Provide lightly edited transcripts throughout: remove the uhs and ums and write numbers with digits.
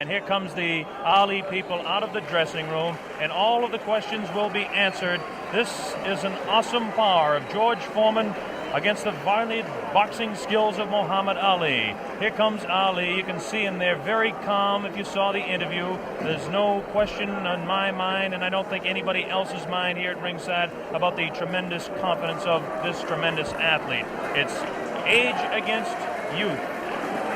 And here comes the Ali people out of the dressing room, and all of the questions will be answered. This is an awesome power of George Foreman against the varied boxing skills of Muhammad Ali. Here comes Ali. You can see him there very calm if you saw the interview. There's no question on my mind, and I don't think anybody else's mind here at ringside, about the tremendous confidence of this tremendous athlete. It's age against youth.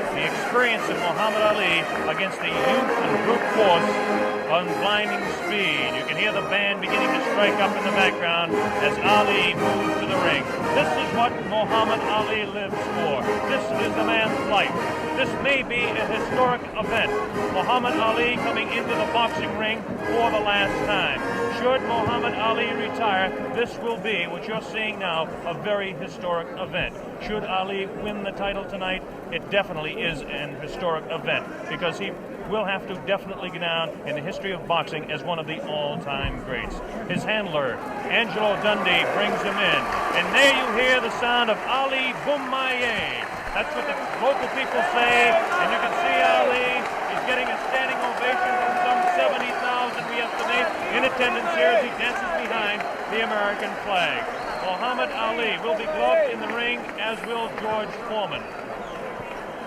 The experience of Muhammad Ali against the youth and brute force on blinding speed. You can hear the band beginning to strike up in the background as Ali moves to the ring. This is what Muhammad Ali lives for. This is the man's life. This may be a historic event. Muhammad Ali coming into the boxing ring for the last time. Should Muhammad Ali retire, this will be, what you're seeing now, a very historic event. Should Ali win the title tonight, it definitely is an historic event, because he will have to definitely go down in the history of boxing as one of the all-time greats. His handler, Angelo Dundee, brings him in. And there you hear the sound of Ali Boumaier. That's what the local people say, and you can see Ali is getting a standing ovation from some 70,000, we estimate, in attendance here as he dances behind the American flag. Muhammad Ali will be gloved in the ring, as will George Foreman.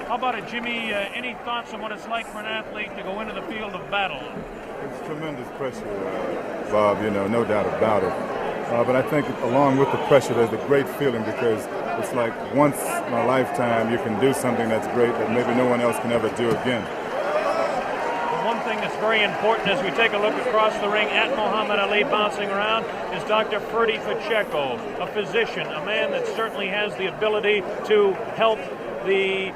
How about it, Jimmy? Any thoughts on what it's like for an athlete to go into the field of battle? It's tremendous pressure, Bob, no doubt about it. But I think along with the pressure, there's a great feeling, because it's like once in a lifetime you can do something that's great that maybe no one else can ever do again. One thing that's very important as we take a look across the ring at Muhammad Ali bouncing around is Dr. Ferdy Pacheco, a physician, a man that certainly has the ability to help the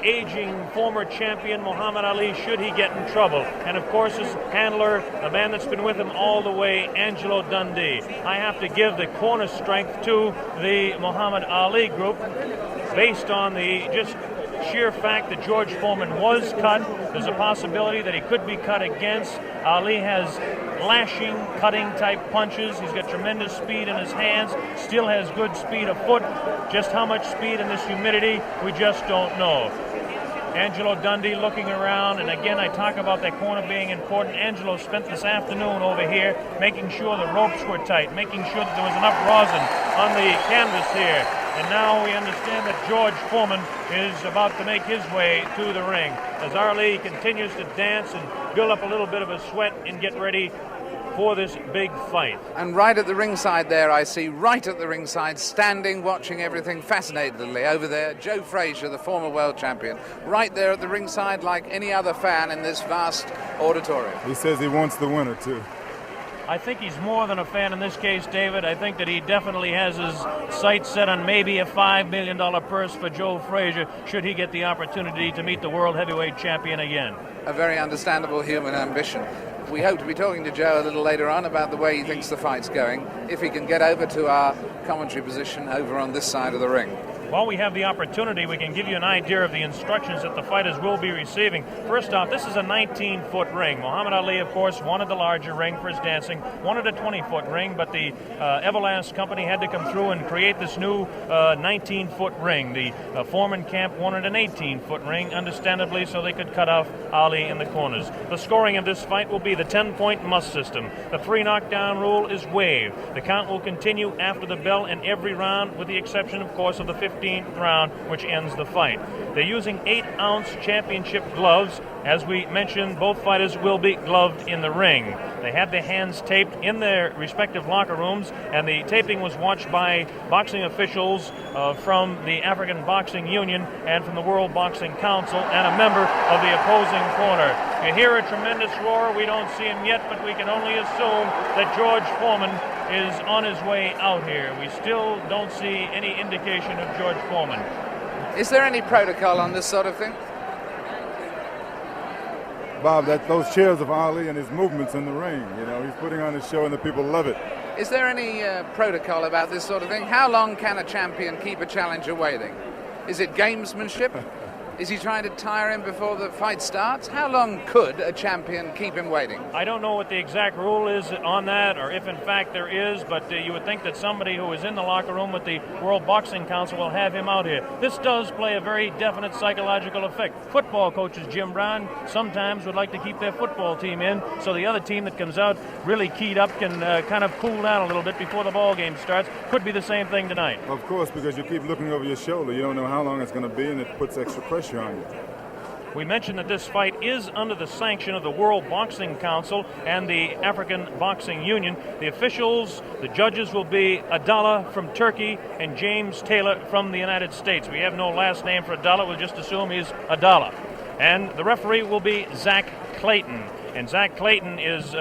aging former champion Muhammad Ali should he get in trouble. And of course his handler, a man that's been with him all the way, Angelo Dundee. I have to give the corner strength to the Muhammad Ali group based on the just sheer fact that George Foreman was cut. There's a possibility that he could be cut against. Ali has lashing, cutting type punches. He's got tremendous speed in his hands, still has good speed afoot. Just how much speed in this humidity, we just don't know. Angelo Dundee looking around, and again I talk about that corner being important. Angelo spent this afternoon over here making sure the ropes were tight, making sure that there was enough rosin on the canvas here. And now we understand that George Foreman is about to make his way to the ring as Ali continues to dance and build up a little bit of a sweat and get ready for this big fight. And right at the ringside there, I see right at the ringside, standing, watching everything fascinatedly over there, Joe Frazier, the former world champion, right there at the ringside like any other fan in this vast auditorium. He says he wants the winner, too. I think he's more than a fan in this case, David. I think that he definitely has his sights set on maybe a $5 million purse for Joe Frazier should he get the opportunity to meet the world heavyweight champion again. A very understandable human ambition. We hope to be talking to Joe a little later on about the way he thinks the fight's going, if he can get over to our commentary position over on this side of the ring. While we have the opportunity, we can give you an idea of the instructions that the fighters will be receiving. First off, this is a 19-foot ring. Muhammad Ali, of course, wanted the larger ring for his dancing, wanted a 20-foot ring, but the Everlast company had to come through and create this new 19-foot ring. The Foreman camp wanted an 18-foot ring, understandably, so they could cut off Ali in the corners. The scoring of this fight will be the 10-point must system. The 3 knockdown rule is waived. The count will continue after the bell in every round, with the exception, of course, of the 15th round, which ends the fight. They're using 8-ounce championship gloves. As we mentioned, both fighters will be gloved in the ring. They had their hands taped in their respective locker rooms, and the taping was watched by boxing officials from the African Boxing Union and from the World Boxing Council, and a member of the opposing corner. You hear a tremendous roar. We don't see him yet, but we can only assume that George Foreman is on his way out here. We still don't see any indication of George Foreman. Is there any protocol on this sort of thing? Bob, those cheers of Ali and his movements in the ring, he's putting on a show and the people love it. Is there any protocol about this sort of thing? How long can a champion keep a challenger waiting? Is it gamesmanship? Is he trying to tire him before the fight starts? How long could a champion keep him waiting? I don't know what the exact rule is on that, or if in fact there is, but you would think that somebody who is in the locker room with the World Boxing Council will have him out here. This does play a very definite psychological effect. Football coaches, Jim Brown, sometimes would like to keep their football team in, so the other team that comes out really keyed up can kind of cool down a little bit before the ball game starts. Could be the same thing tonight. Of course, because you keep looking over your shoulder. You don't know how long it's going to be, and it puts extra pressure on you. We mentioned that this fight is under the sanction of the World Boxing Council and the African Boxing Union. The officials, the judges will be Adala from Turkey and James Taylor from the United States. We have no last name for Adala. We'll just assume he's Adala. And the referee will be Zach Clayton. And Zach Clayton is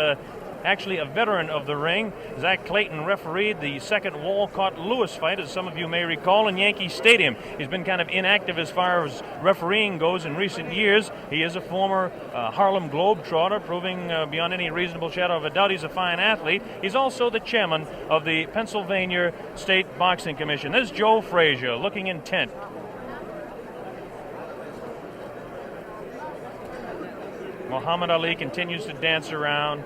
actually a veteran of the ring. Zach Clayton refereed the second Walcott-Lewis fight, as some of you may recall, in Yankee Stadium. He's been kind of inactive as far as refereeing goes in recent years. He is a former Harlem Globetrotter, proving beyond any reasonable shadow of a doubt he's a fine athlete. He's also the chairman of the Pennsylvania State Boxing Commission. There's Joe Frazier, looking intent. Muhammad Ali continues to dance around,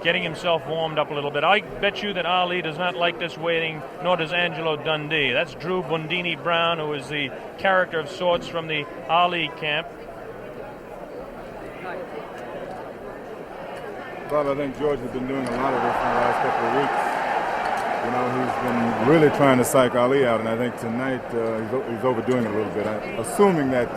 getting himself warmed up a little bit. I bet you that Ali does not like this waiting, nor does Angelo Dundee. That's Drew Bundini Brown, who is the character of sorts from the Ali camp. Bob, I think George has been doing a lot of this in the last couple of weeks. You know, he's been really trying to psych Ali out, and I think tonight he's overdoing it a little bit. Assuming that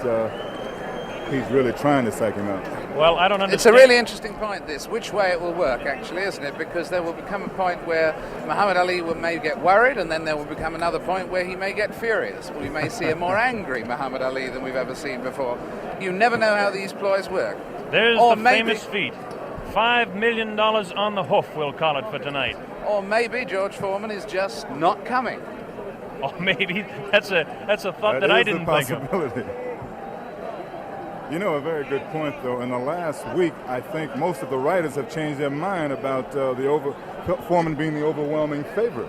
he's really trying to psych him out. Well, I don't understand. It's a really interesting point, this, which way it will work, actually, isn't it? Because there will become a point where Muhammad Ali may get worried, and then there will become another point where he may get furious. We may see a more angry Muhammad Ali than we've ever seen before. You never know how these ploys work. There's the famous feat. $5 million on the hoof, we'll call it, for tonight. Or maybe George Foreman is just not coming. Or maybe that's a thought that I didn't think of. You know, a very good point, though. In the last week, I think most of the writers have changed their mind about Foreman being the overwhelming favorite.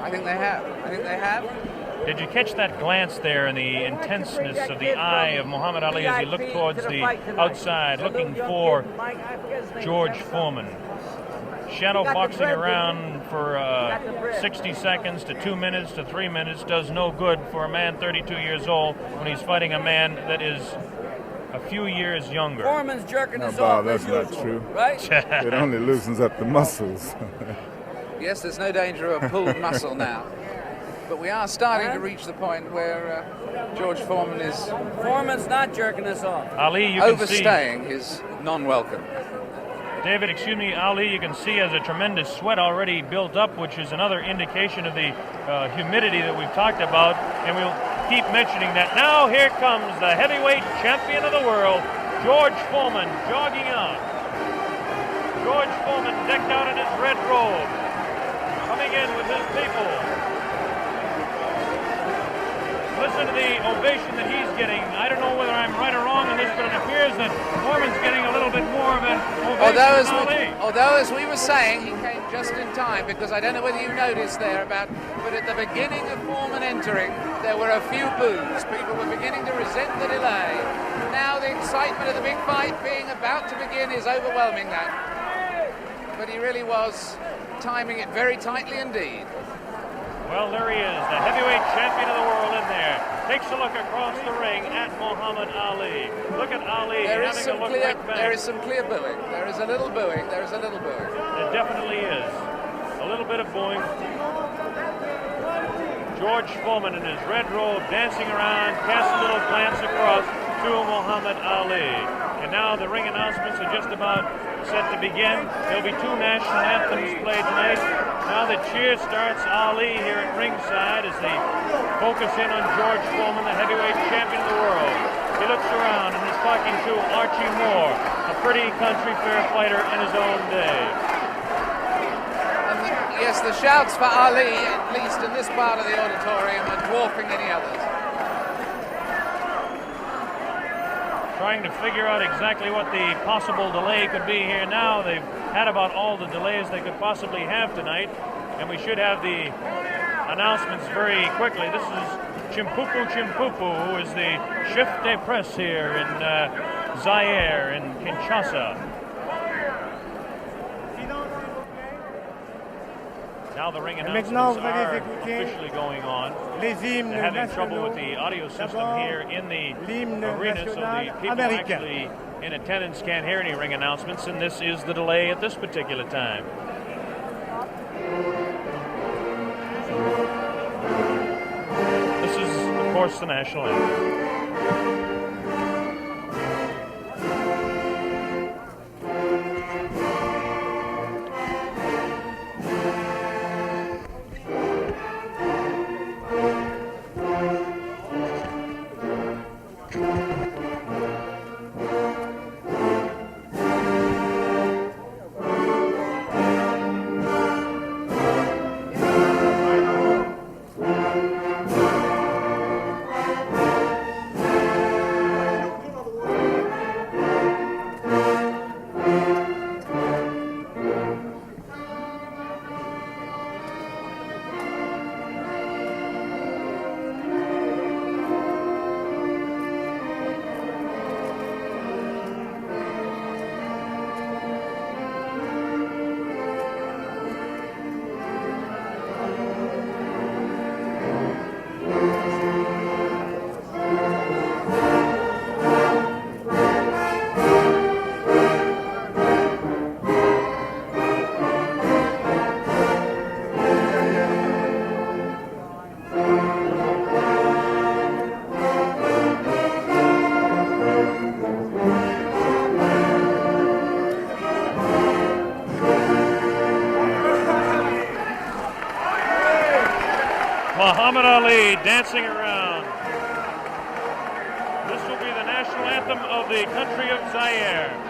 I think they have. Did you catch that glance there and the intenseness of the eye of Muhammad Ali as he looked towards the outside, looking for George Foreman? Shadow boxing around for 60 seconds to 2 minutes to 3 minutes does no good for a man 32 years old when he's fighting a man that is a few years younger. Foreman's jerking no, us Bob, off. that's not usual, true. Right? It only loosens up the muscles. Yes, there's no danger of a pulled muscle now. But we are starting to reach the point where George Foreman is... Foreman's not jerking us off. Ali, you can overstaying his non-welcome. David, excuse me, Ali, you can see has a tremendous sweat already built up, which is another indication of the humidity that we've talked about, and we'll keep mentioning that. Now here comes the heavyweight champion of the world, George Foreman, jogging out. George Foreman decked out in his red robe, coming in with his people. Listen to the ovation that he's getting. I don't know whether I'm right or wrong on this, but it appears that Foreman's getting a little bit more of an ovation than Ali. Although, as we were saying, he came just in time, because I don't know whether you noticed there but at the beginning of Foreman entering, there were a few boos. People were beginning to resent the delay. Now the excitement of the big fight being about to begin is overwhelming that. But he really was timing it very tightly indeed. Well, there he is, the heavyweight champion of the world in there. Takes a look across the ring at Muhammad Ali. Look at Ali having a look right back. There is some clear booing. There is a little booing. There definitely is. A little bit of booing. George Foreman in his red robe dancing around, casts a little glance across to Muhammad Ali. And now the ring announcements are just about set to begin. There'll be two national anthems played tonight. Now the cheer starts. Ali here at ringside as they focus in on George Foreman, the heavyweight champion of the world. He looks around and is talking to Archie Moore, a pretty country fair fighter in his own day. Yes, the shouts for Ali, at least in this part of the auditorium, are dwarfing any others. Trying to figure out exactly what the possible delay could be here now. They've had about all the delays they could possibly have tonight, and we should have the announcements very quickly. This is Chimpupu Chimpupu, who is the chef de presse here in Zaire, in Kinshasa. Now the ring announcements are officially going on. They're having trouble with the audio system here in the arena, so the people actually in attendance can't hear any ring announcements, and this is the delay at this particular time. This is, of course, the national anthem. Muhammad Ali dancing around. This will be the national anthem of the country of Zaire.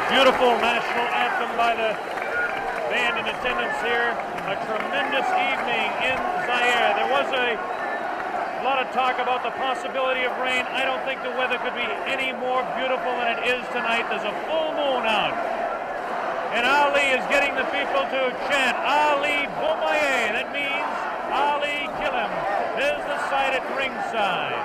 Beautiful national anthem by the band in attendance here. A tremendous evening in Zaire. There was a lot of talk about the possibility of rain. I don't think the weather could be any more beautiful than it is tonight. There's a full moon out. And Ali is getting the people to chant, Ali Bomaye. That means Ali kill him. There's the sight at ringside.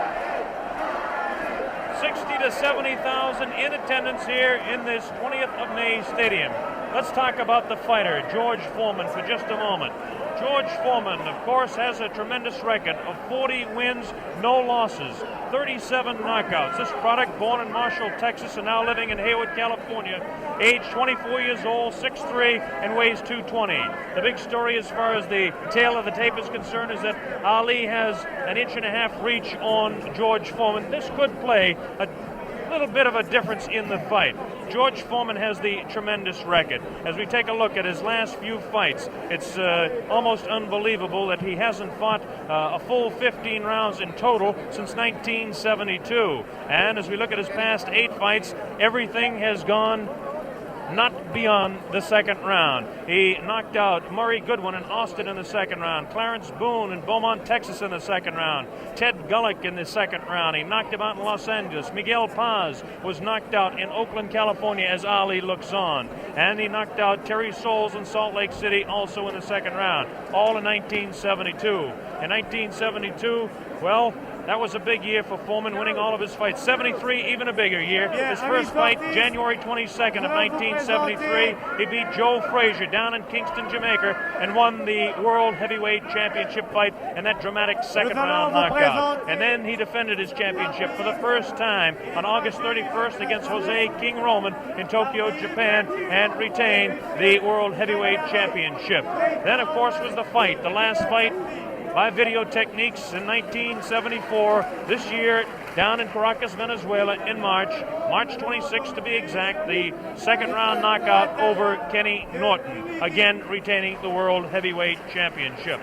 60 to 70,000 in attendance here in this 20th of May stadium. Let's talk about the fighter, George Foreman, for just a moment. George Foreman, of course, has a tremendous record of 40 wins, no losses, 37 knockouts. This product, born in Marshall, Texas, and now living in Hayward, California, age 24 years old, 6'3", and weighs 220. The big story as far as the tail of the tape is concerned is that Ali has an 1.5 inch reach on George Foreman. This could play a little bit of a difference in the fight. George Foreman has the tremendous record. As we take a look at his last few fights, it's almost unbelievable that he hasn't fought a full 15 rounds in total since 1972. And as we look at his past 8 fights, everything has gone not beyond the second round. He knocked out Murray Goodwin in Austin in the second round, Clarence Boone in Beaumont, Texas in the second round, Ted Gullick in the second round. He knocked him out in Los Angeles. Miguel Paz was knocked out in Oakland, California as Ali looks on. And he knocked out Terry Souls in Salt Lake City also in the second round, all in 1972. In 1972, well, that was a big year for Foreman, winning all of his fights. 73, even a bigger year. His first fight, January 22nd of 1973, he beat Joe Frazier down in Kingston, Jamaica, and won the World Heavyweight Championship fight in that dramatic second-round knockout. And then he defended his championship for the first time on August 31st against Jose King Roman in Tokyo, Japan, and retained the World Heavyweight Championship. Then, of course, was the fight, the last fight by Video Techniques in 1974. This year, down in Caracas, Venezuela, in March 26th to be exact, the second-round knockout over Kenny Norton, again retaining the World Heavyweight Championship.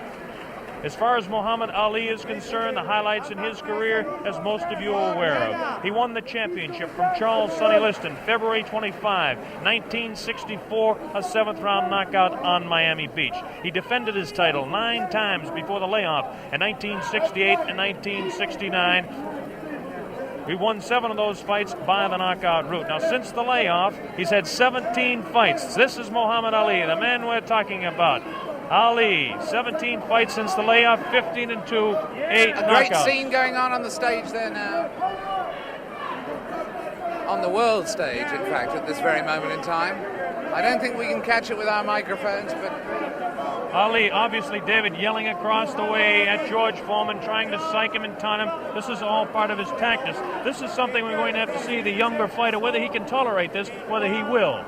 As far as Muhammad Ali is concerned, the highlights in his career, as most of you are aware of. He won the championship from Charles Sonny Liston, February 25, 1964, a seventh-round knockout on Miami Beach. He defended his title 9 times before the layoff in 1968 and 1969. We won 7 of those fights by the knockout route. Now, since the layoff, he's had 17 fights. This is Muhammad Ali, the man we're talking about. Ali, 17 fights since the layoff, 15-2, 8 knockouts. A great scene going on the stage there now. On the world stage, in fact, at this very moment in time. I don't think we can catch it with our microphones, but Ali, obviously, David, yelling across the way at George Foreman, trying to psych him and taunt him. This is all part of his tactics. This is something we're going to have to see the younger fighter, whether he can tolerate this, whether he will.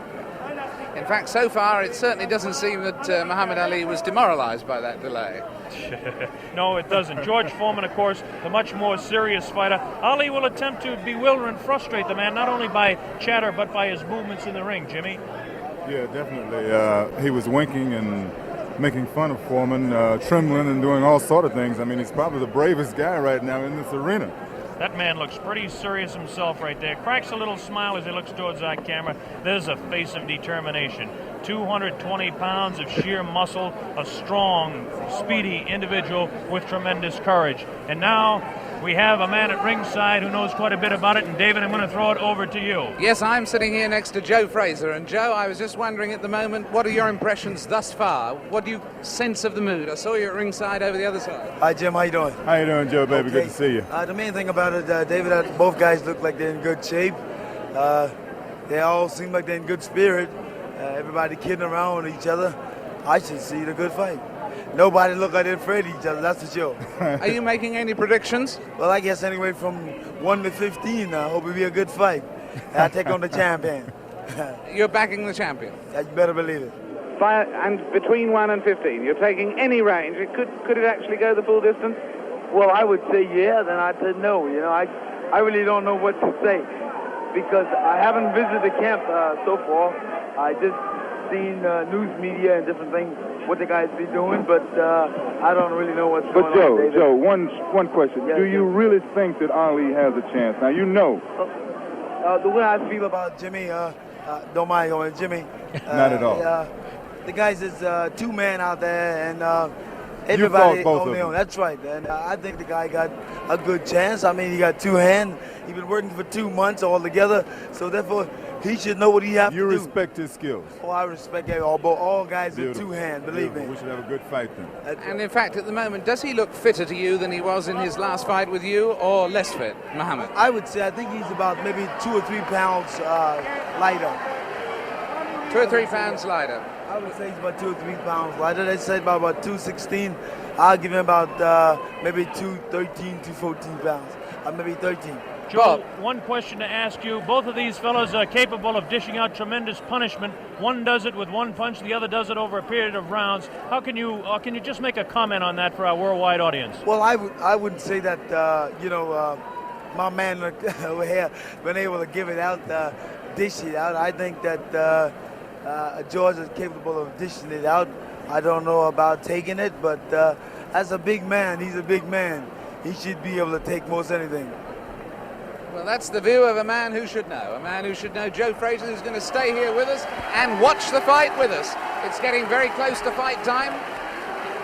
In fact, so far, it certainly doesn't seem that Muhammad Ali was demoralized by that delay. No, it doesn't. George Foreman, of course, the much more serious fighter. Ali will attempt to bewilder and frustrate the man, not only by chatter, but by his movements in the ring, Jimmy. Yeah, definitely. He was winking and making fun of Foreman, trembling and doing all sort of things. I mean, he's probably the bravest guy right now in this arena. That man looks pretty serious himself right there. Cracks a little smile as he looks towards that camera. There's a face of determination. 220 pounds of sheer muscle, a strong, speedy individual with tremendous courage. And now we have a man at ringside who knows quite a bit about it. And David, I'm going to throw it over to you. Yes, I'm sitting here next to Joe Frazier. And Joe, I was just wondering at the moment, what are your impressions thus far? What do you sense of the mood? I saw you at ringside over the other side. Hi, Jim. How you doing? How you doing, Joe, baby? Okay. Good to see you. The main thing about it, David, both guys look like they're in good shape. They all seem like they're in good spirit. Everybody kidding around with each other. I should see the good fight. Nobody look like they're afraid of each other, that's for sure. Are you making any predictions? Well, I guess anyway from 1 to 15, I hope it'll be a good fight. I take on the champion. You're backing the champion. You better believe it. And between 1 and 15, you're taking any range. Could it actually go the full distance? Well, I would say yeah, then I'd say no. You know, I really don't know what to say because I haven't visited the camp so far. I just seen news media and different things, what the guys be doing, but I don't really know what's going on. But Joe, one question. Yes, Do you really think that Ali has a chance? Now, you know. The way I feel about Jimmy, don't mind going, Jimmy. Not at all. The guys is 2-man out there, and You everybody fought both on of their own. them. That's right, and I think the guy got a good chance. I mean, he got 2 hands. He's been working for 2 months altogether, so therefore he should know what he has to do. You respect his skills. Oh, I respect all guys with 2 Beautiful. hands, believe Beautiful. me. We should have a good fight then. And in fact, at the moment, does he look fitter to you than he was in his last fight with you, or less fit, Muhammad? I would say I think he's about maybe 2 or 3 pounds lighter. 2 or 3 pounds lighter. I would say he's about 2 or 3 pounds lighter. They said about 216. I'll give him about maybe 213, 214 pounds. Maybe 13. Joe, one question to ask you. Both of these fellows are capable of dishing out tremendous punishment. One does it with 1 punch, the other does it over a period of rounds. How can you just make a comment on that for our worldwide audience? Well, I wouldn't say that, my man over here been able to give it out, dish it out. I think that George is capable of dishing it out. I don't know about taking it, but as a big man, he's a big man. He should be able to take most anything. Well, that's the view of a man who should know. A man who should know. Joe Frazier, who's going to stay here with us and watch the fight with us. It's getting very close to fight time.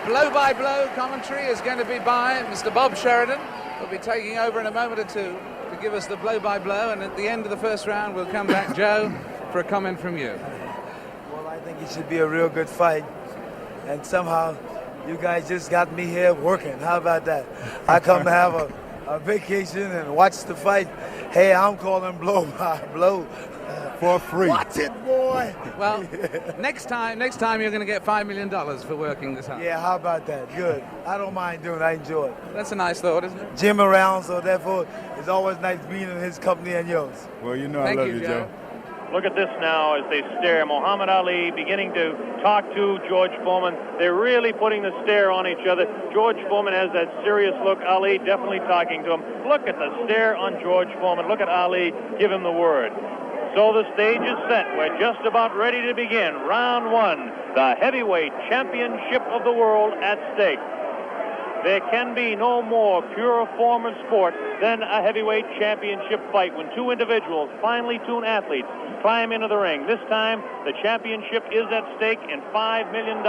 Blow-by-blow commentary is going to be by Mr. Bob Sheridan. He'll be taking over in a moment or two to give us the blow-by-blow, and at the end of the first round, we'll come back, Joe, for a comment from you. Well, I think it should be a real good fight. And somehow, you guys just got me here working. How about that? I come to have a vacation and watch the fight. Hey, I'm calling blow by blow. For free. Watch it, boy. Well, next time you're going to get $5 million for working this hard. Yeah, how about that? Good. I don't mind doing it. I enjoy it. That's a nice thought, isn't it? Jim around, so therefore it's always nice being in his company and yours. Well, you know, Thank I love you, you, Joe. Look at this now as they stare. Muhammad Ali beginning to talk to George Foreman. They're really putting the stare on each other. George Foreman has that serious look. Ali definitely talking to him. Look at the stare on George Foreman. Look at Ali give him the word. So the stage is set. We're just about ready to begin. Round one, the heavyweight championship of the world at stake. There can be no more pure form of sport than a heavyweight championship fight when two individuals, finely tuned athletes, climb into the ring. This time, the championship is at stake, and $5 million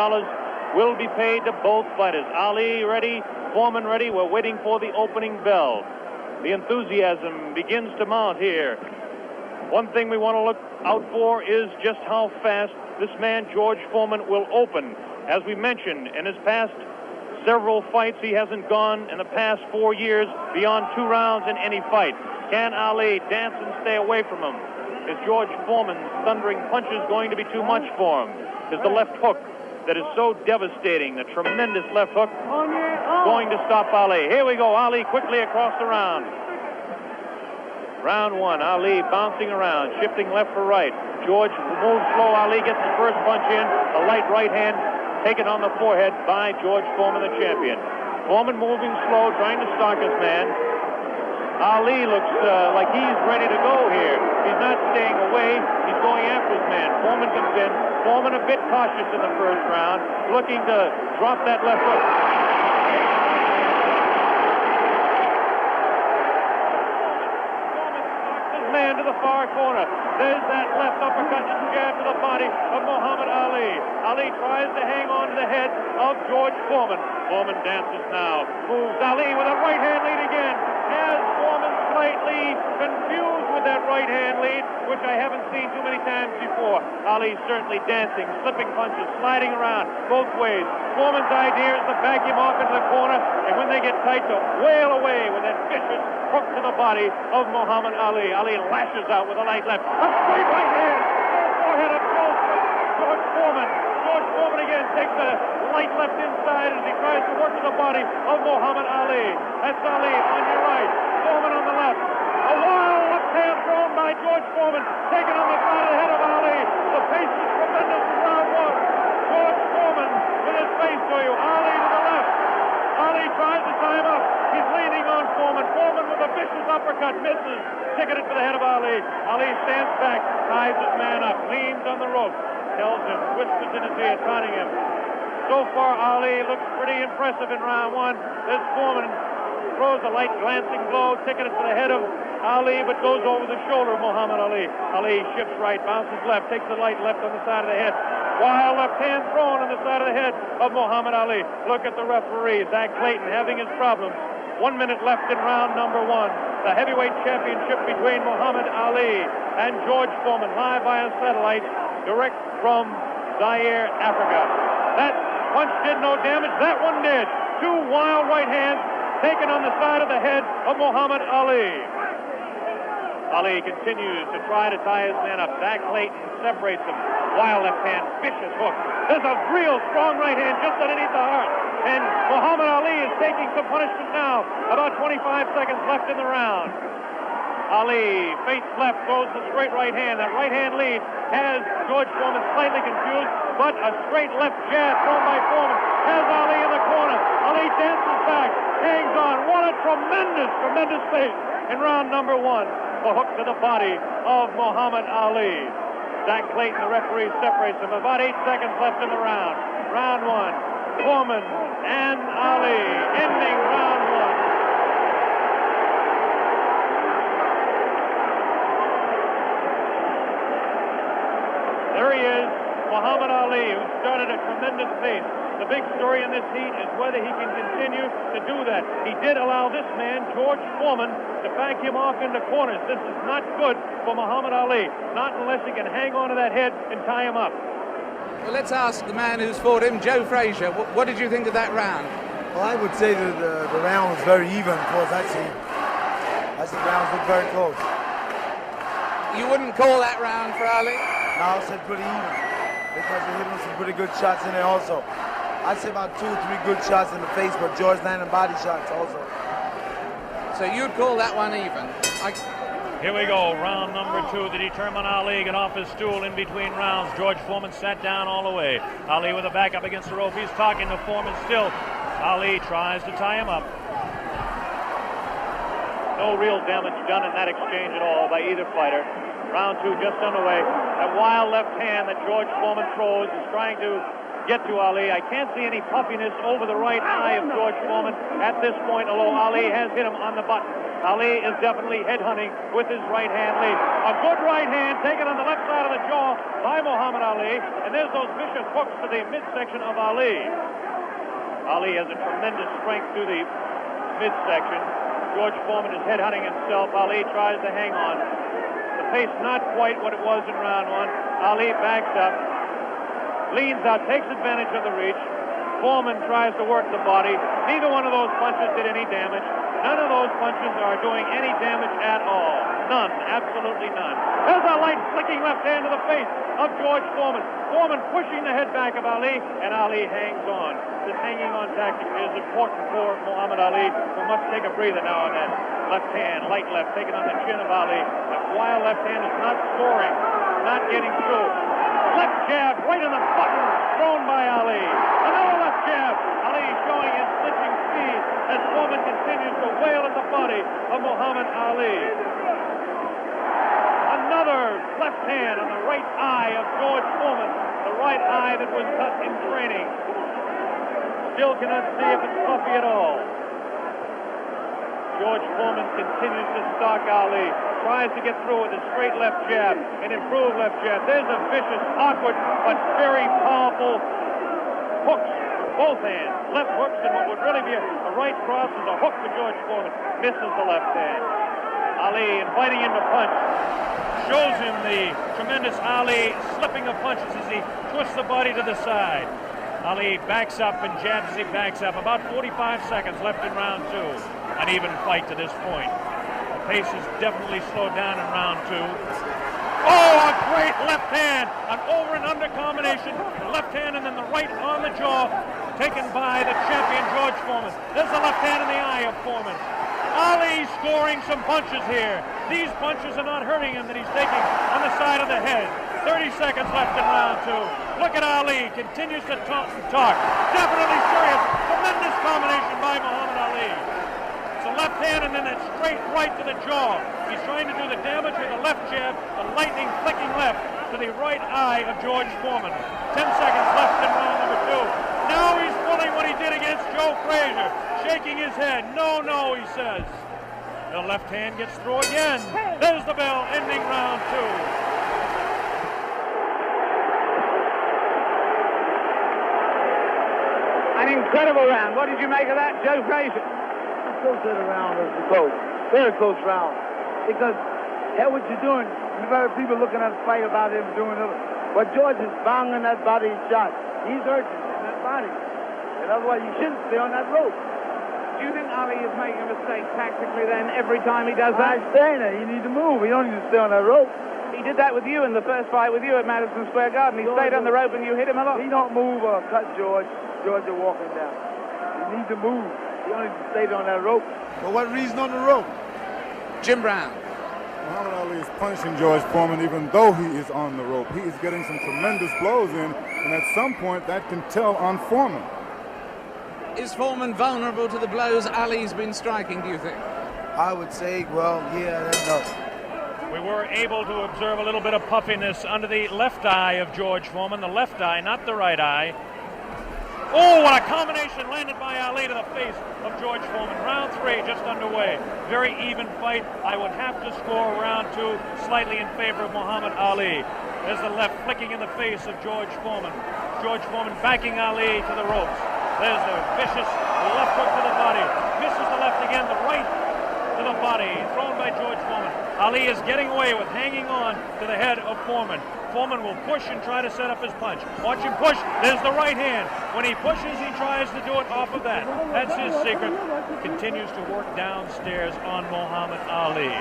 will be paid to both fighters. Ali ready, Foreman ready. We're waiting for the opening bell. The enthusiasm begins to mount here. One thing we want to look out for is just how fast this man, George Foreman, will open. As we mentioned, in his past several fights, he hasn't gone in the past 4 years beyond 2 rounds in any fight. Can Ali dance and stay away from him? Is George Foreman's thundering punches going to be too much for him? Is the left hook that is so devastating, the tremendous left hook, going to stop Ali? Here we go, Ali quickly across the round. Round one, Ali bouncing around, shifting left for right. George moves slow. Ali gets the first punch in, a light right hand taken on the forehead by George Foreman, the champion. Foreman moving slow, trying to stalk his man. Ali looks like he's ready to go here. He's not staying away. He's going after his man. Foreman comes in. Foreman a bit cautious in the first round, looking to drop that left hook. Man to the far corner. There's that left uppercut and jab to the body of Muhammad Ali. Ali tries to hang on to the head of George Foreman. Foreman dances now. Moves Ali with a right hand lead again. Has Foreman slightly confused with that right hand lead, which I haven't seen too many times before. Ali certainly dancing, slipping punches, sliding around both ways. Foreman's idea is to back him off into the corner, and when they get tight, to wail away with that vicious hook to the body of Muhammad Ali. Ali lashes out with a light left. A straight right hand. Forehead of George Foreman. George Foreman again takes a light left inside as he tries to work to the body of Muhammad Ali. That's Ali on your right. Foreman on the left. A wild left hand thrown by George Foreman. Taken on the side of the head of Ali. The pace is tremendous in round one. George Foreman with his face to you. Ali to the left. Ali tries to tie him up. He's leaning on Foreman. Foreman with a vicious uppercut misses. Ticketed for the head of Ali. Ali stands back, ties his man up, leans on the rope, tells him, whispers in his ear, taunting him. So far, Ali looks pretty impressive in round one. This Foreman throws a light glancing blow, ticketed for the head of Ali, but goes over the shoulder of Muhammad Ali. Ali shifts right, bounces left, takes the light left on the side of the head. Wild left hand thrown on the side of the head of Muhammad Ali. Look at the referee, Zach Clayton, having his problems. 1 minute left in round number one. The heavyweight championship between Muhammad Ali and George Foreman, live via satellite, direct from Zaire, Africa. That punch did no damage. That one did. 2 wild right hands taken on the side of the head of Muhammad Ali. Ali continues to try to tie his man up. Zach Clayton separates him. Wild left hand, vicious hook. There's a real strong right hand just underneath the heart. And Muhammad Ali is taking some punishment now. About 25 seconds left in the round. Ali, face left, throws the straight right hand. That right hand lead has George Foreman slightly confused, but a straight left jab thrown by Foreman has Ali in the corner. Ali dances back, hangs on. What a tremendous, tremendous pace in round number one. The hook to the body of Muhammad Ali. Zach Clayton, the referee, separates them. About 8 seconds left in the round. Round one, Foreman and Ali, ending round one. tremendous pace. The big story in this heat is whether he can continue to do that. He did allow this man, George Foreman, to back him off into corners. This is not good for Muhammad Ali, not unless he can hang on to that head and tie him up. Well, let's ask the man who's fought him, Joe Frazier. What did you think of that round? Well, I would say that the round was very even. Of course, I see the rounds look very close. You wouldn't call that round for Ali? No, I said pretty even because they hit him some pretty good shots in there also. I'd say about 2 or 3 good shots in the face, but George landed body shots also. So you'd call that one even? Here we go, round number 2 to determine Ali. Get off his stool in between rounds. George Foreman sat down all the way. Ali with a back up against the rope. He's talking to Foreman still. Ali tries to tie him up. No real damage done in that exchange at all by either fighter. Round 2 just underway. That wild left hand that George Foreman throws is trying to get to Ali. I can't see any puffiness over the right eye of George Foreman at this point, although Ali has hit him on the button. Ali is definitely headhunting with his right hand lead. A good right hand taken on the left side of the jaw by Muhammad Ali, and there's those vicious hooks to the midsection of Ali. Ali has a tremendous strength through the midsection. George Foreman is headhunting himself. Ali tries to hang on. The pace not quite what it was in round 1. Ali backs up, leans out, takes advantage of the reach. Foreman tries to work the body. Neither one of those punches did any damage. None of those punches are doing any damage at all. None, absolutely none. There's a light flicking left hand to the face of George Foreman. Foreman pushing the head back of Ali, and Ali hangs on. This hanging on tactic is important for Muhammad Ali, who must take a breather now and then. Left hand, light left, taken on the chin of Ali. That wild left hand is not scoring, not getting through. Left jab right in the button, thrown by Ali. Another left jab. Ali showing his clinching speed as Foreman continues to wail at the body of Muhammad Ali. Another left hand on the right eye of George Foreman, the right eye that was cut in training. Still cannot see if it's puffy at all. George Foreman continues to stalk Ali, tries to get through with a straight left jab, an improved left jab. There's a vicious, awkward, but very powerful hooks with both hands. Left hooks, and what would really be a right cross is a hook for George Foreman. Misses the left hand. Ali inviting him to punch. Shows him the tremendous Ali slipping of punches as he twists the body to the side. Ali backs up and jabs as he backs up. About 45 seconds left in round 2. An even fight to this point. The pace is definitely slowed down in round 2. Oh, a great left hand. An over and under combination. The left hand and then the right on the jaw. Taken by the champion George Foreman. There's the left hand in the eye of Foreman. Ali scoring some punches here. These punches are not hurting him that he's taking on the side of the head. 30 seconds left in round 2. Look at Ali. Continues to talk and talk. Definitely serious. Tremendous combination by Muhammad Ali. It's a left hand and then a straight right to the jaw. He's trying to do the damage with a left jab, a lightning flicking left to the right eye of George Foreman. 10 seconds left in round number 2. Now he's pulling what he did against Joe Frazier, shaking his head. No, no, he says. The left hand gets through again. There's the bell, ending round 2. An incredible round. What did you make of that, Joe Frazier? I still said the round was close. Very close round. Because, hell, what you're doing, you've got people looking at the fight about him doing it. But George is banging that body shot. He's hurting in that body. And otherwise, you shouldn't stay on that rope. Do you think Ali is making a mistake tactically then every time he does that? I'm saying that. You need to move. You don't need to stay on that rope. He did that with you in the first fight with you at Madison Square Garden. He stayed on the rope and you hit him a lot. He don't move or cut George. George is walking down. You need to move. You don't need to stay on that rope. For what reason on the rope? Jim Brown. Muhammad Ali is punishing George Foreman even though he is on the rope. He is getting some tremendous blows in, and at some point that can tell on Foreman. Is Foreman vulnerable to the blows Ali's been striking, do you think? I would say, well, yeah, I don't know. We were able to observe a little bit of puffiness under the left eye of George Foreman. The left eye, not the right eye. Oh, what a combination landed by Ali to the face of George Foreman. Round 3 just underway. Very even fight. I would have to score round 2 slightly in favor of Muhammad Ali. There's the left flicking in the face of George Foreman. George Foreman backing Ali to the ropes. There's the vicious left hook to the body. Misses the left again, the right to the body, thrown by George Foreman. Ali is getting away with hanging on to the head of Foreman. Foreman will push and try to set up his punch. Watch him push. There's the right hand. When he pushes, he tries to do it off of that. That's his secret. Continues to work downstairs on Muhammad Ali.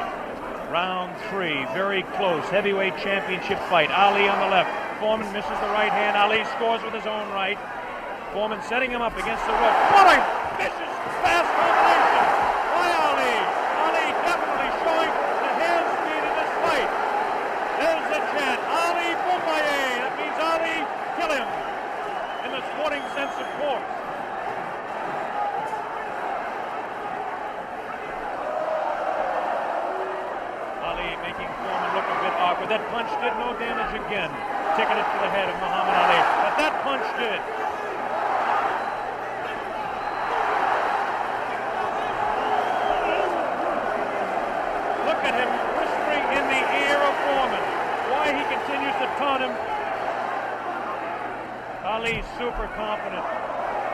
Round 3, very close, heavyweight championship fight. Ali on the left. Foreman misses the right hand. Ali scores with his own right. Foreman setting him up against the rope. What a vicious, fast combination by Ali. Ali definitely showing the hand speed in this fight. There's the chant. Ali Bomaye. That means Ali, kill him. In the sporting sense, of course. Ali making Foreman look a bit awkward. That punch did no damage again. Ticketed to the head of Muhammad Ali. But that punch did. Look at him whispering in the ear of Foreman. Why he continues to taunt him. Ali super confident.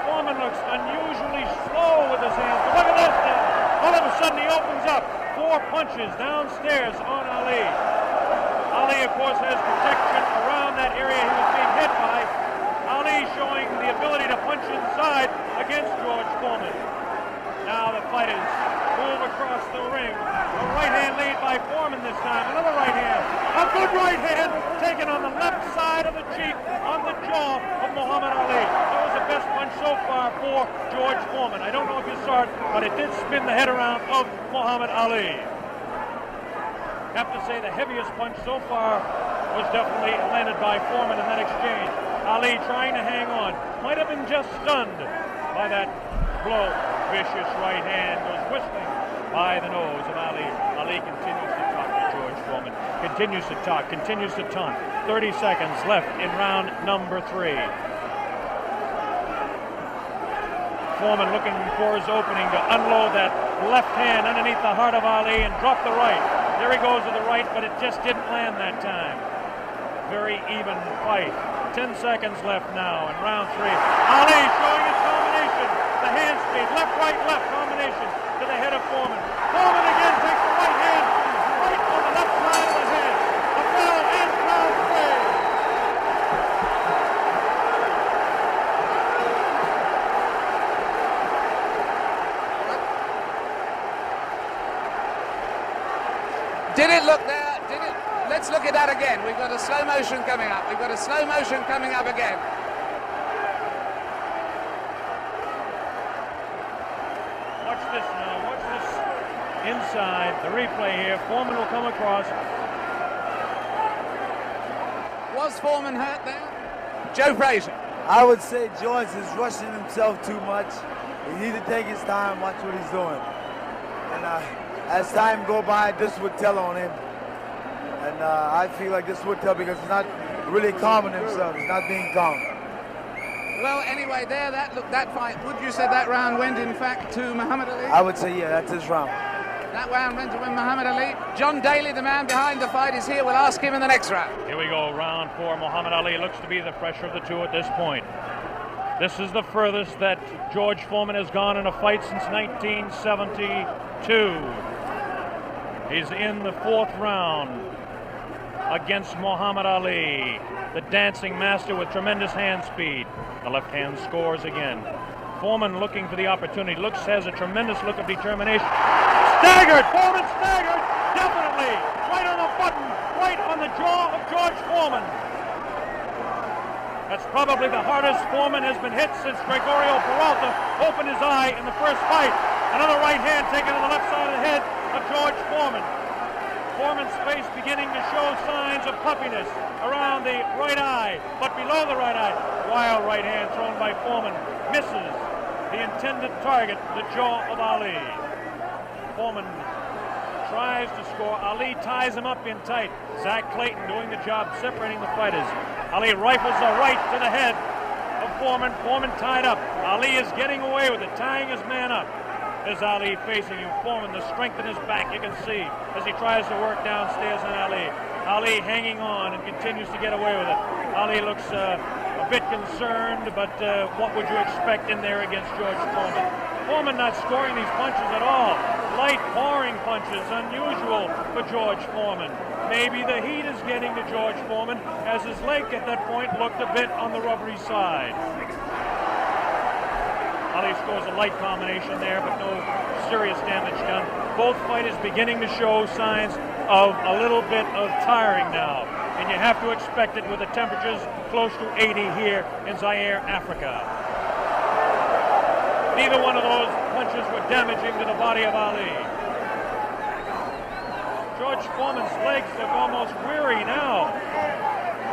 Foreman looks unusually slow with his hands. But look at this now. All of a sudden he opens up. 4 punches downstairs on Ali. Ali, of course, has protection around that area he was being hit by. Ali showing the ability to punch inside against George Foreman. Now the fighters move across the ring. A right hand lead by Foreman this time. Another right hand. A good right hand taken on the left side of the cheek, on the jaw of Muhammad Ali. That was the best punch so far for George Foreman. I don't know if you saw it, but it did spin the head around of Muhammad Ali. Have to say the heaviest punch so far was definitely landed by Foreman in that exchange. Ali trying to hang on. Might have been just stunned by that blow. Vicious right hand goes whistling by the nose of Ali. Ali continues to talk to George Foreman. Continues to talk, continues to taunt. 30 seconds left in round number 3. Foreman looking for his opening to unload that left hand underneath the heart of Ali and drop the right. There he goes to the right, but it just didn't land that time. Very even fight. 10 seconds left now in round 3. Ali showing his combination. The hand speed, left combination to the head of Foreman. Foreman again takes the right hand, right on the left side of the head. A bell and round 3. Did it look there? Did it? Let's look at that again. We've got a slow motion coming up. We've got a slow motion coming up again. Watch this now. Watch this inside. The replay here. Foreman will come across. Was Foreman hurt there? Joe Frazier. I would say George is rushing himself too much. He needs to take his time, watch what he's doing. And as time go by, this would tell on him. And I feel like this would tell because he's not really calming himself. He's not being calm. Well, anyway, there, that fight, would you say that round went, in fact, to Muhammad Ali? I would say, yeah, that's his round. That round went to Muhammad Ali. John Daly, the man behind the fight, is here. We'll ask him in the next round. Here we go, round 4. Muhammad Ali looks to be the fresher of the two at this point. This is the furthest that George Foreman has gone in a fight since 1972. He's in the 4th round against Muhammad Ali, the dancing master with tremendous hand speed. The left hand scores again. Foreman looking for the opportunity. Has a tremendous look of determination. Staggered! Foreman staggered! Definitely! Right on the button! Right on the jaw of George Foreman. That's probably the hardest Foreman has been hit since Gregorio Peralta opened his eye in the first fight. Another right hand taken on the left side of the head of George Foreman. Foreman's face beginning to show signs of puffiness around the right eye, but below the right eye. Wild right hand thrown by Foreman. Misses the intended target, the jaw of Ali. Foreman tries to score. Ali ties him up in tight. Zach Clayton doing the job separating the fighters. Ali rifles a right to the head of Foreman. Foreman tied up. Ali is getting away with it, tying his man up. There's Ali facing him. Foreman, the strength in his back, you can see as he tries to work downstairs on Ali. Ali hanging on and continues to get away with it. Ali looks a bit concerned, but what would you expect in there against George Foreman? Foreman not scoring these punches at all. Light pouring punches, unusual for George Foreman. Maybe the heat is getting to George Foreman, as his leg at that point looked a bit on the rubbery side. Ali scores a light combination there, but no serious damage done. Both fighters beginning to show signs of a little bit of tiring now. And you have to expect it with the temperatures close to 80 here in Zaire, Africa. Neither one of those punches were damaging to the body of Ali. George Foreman's legs look almost weary now.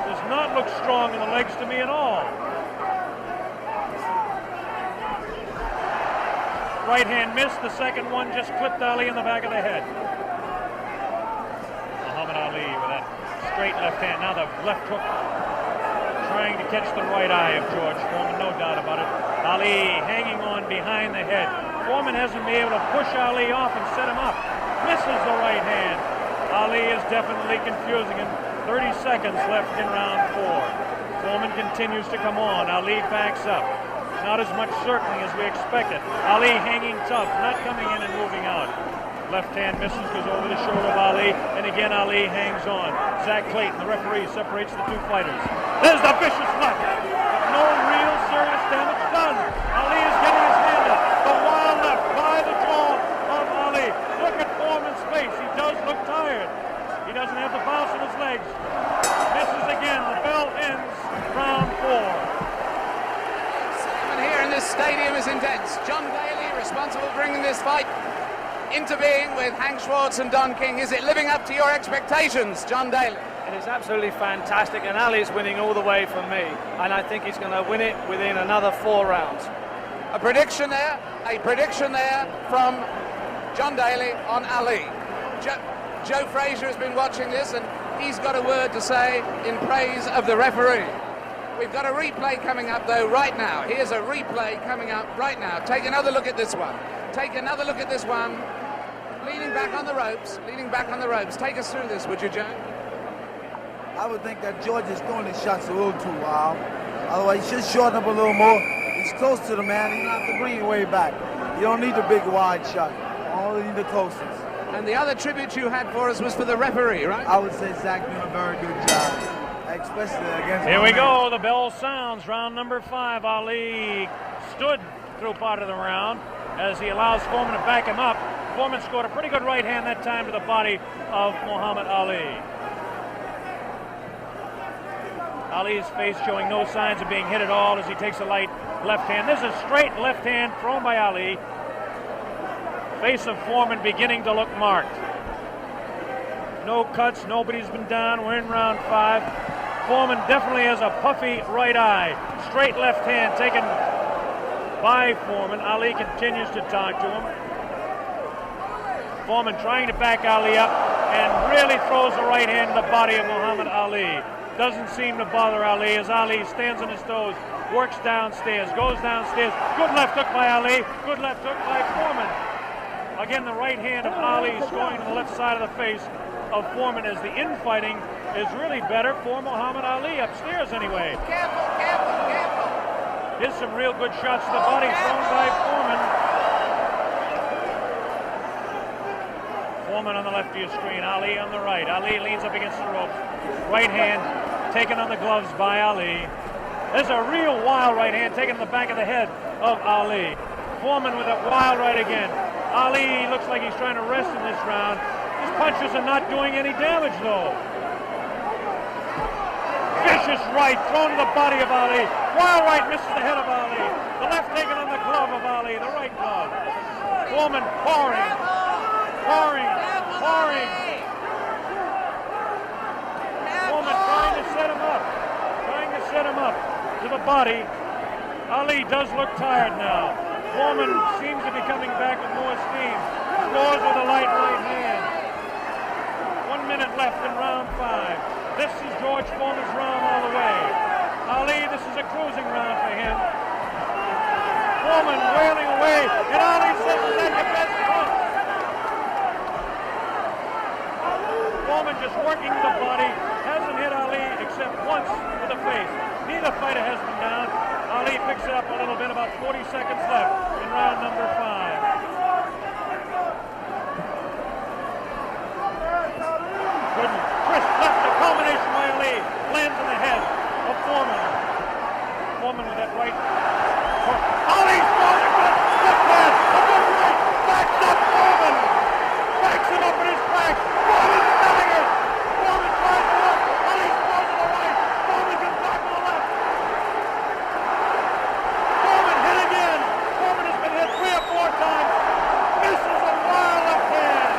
Does not look strong in the legs to me at all. Right hand missed, the second one just clipped Ali in the back of the head. Muhammad Ali with that straight left hand. Now the left hook trying to catch the right eye of George Foreman, no doubt about it. Ali hanging on behind the head. Foreman hasn't been able to push Ali off and set him up. Misses the right hand. Ali is definitely confusing him. 30 seconds left in round 4. Foreman continues to come on. Ali backs up. Not as much certainly as we expected. Ali hanging tough, not coming in and moving out. Left hand misses, goes over the shoulder of Ali, and again Ali hangs on. Zach Clayton, the referee, separates the two fighters. There's the vicious left. No real serious damage done. Ali is getting his hand up. The wild left by the jaw of Ali. Look at Foreman's face. He does look tired. He doesn't have the bounce in his legs. Misses again. The bell ends round 4. Here in this stadium is intense. John Daly, responsible for bringing this fight into being with Hank Schwartz and Don King. Is it living up to your expectations, John Daly? It is absolutely fantastic, and Ali is winning all the way for me, and I think he's going to win it within another 4 rounds. A prediction there from John Daly on Ali. Joe Frazier has been watching this, and he's got a word to say in praise of the referee. We've got a replay coming up, though, right now. Here's a replay coming up right now. Take another look at this one. Take another look at this one. Leaning back on the ropes. Leaning back on the ropes. Take us through this, would you, Joe? I would think that George is throwing his shots a little too wild. Otherwise, he should shorten up a little more. He's close to the man. He's not to bring it way back. You don't need the big wide shot. Only need the closest. And the other tribute you had for us was for the referee, right? I would say Zach doing a very good job. Especially against Here we go. The bell sounds. Round number 5. Ali stood through part of the round as he allows Foreman to back him up. Foreman scored a pretty good right hand that time to the body of Muhammad Ali. Ali's face showing no signs of being hit at all as he takes a light left hand. This is a straight left hand thrown by Ali. Face of Foreman beginning to look marked. No cuts. Nobody's been down. We're in round 5. Foreman definitely has a puffy right eye. Straight left hand taken by Foreman. Ali continues to talk to him. Foreman trying to back Ali up and really throws the right hand to the body of Muhammad Ali. Doesn't seem to bother Ali as Ali stands on his toes, works downstairs, goes downstairs. Good left hook by Ali. Good left hook by Foreman. Again, the right hand of Ali is going to the left side of the face of Foreman as the infighting is really better for Muhammad Ali, upstairs anyway. Careful, careful, careful. Here's some real good shots to the body thrown by Foreman. Foreman on the left of your screen, Ali on the right. Ali leans up against the ropes. Right hand taken on the gloves by Ali. There's a real wild right hand taken in the back of the head of Ali. Foreman with a wild right again. Ali looks like he's trying to rest in this round. His punches are not doing any damage, though. Vicious right thrown to the body of Ali. Wild right misses the head of Ali. The left taken on the glove of Ali, the right glove. Foreman pouring. Foreman trying to set him up to the body. Ali does look tired now. Foreman seems to be coming back with more steam. Scores with a light right hand. 1 minute left in round 5. This is George Foreman's round all the way. Ali, this is a cruising round for him. Foreman wailing away, and Ali says, "Is that your best punch?" Foreman just working the body, hasn't hit Ali except once to the face. Neither fighter has been down. Ali picks it up a little bit, about 40 seconds left in round number 5. Good crisp left, a combination by Ali. Lands in the head of Foreman. Foreman with that right. Ali's throwing a good left hand, a good right. Backs up Foreman. Backs him up in his back. Foreman selling it. Foreman tries to look. Ali's throwing to the right. Foreman comes back to the left. Foreman hit again. Foreman has been hit 3 or 4 times. Misses a wild left hand.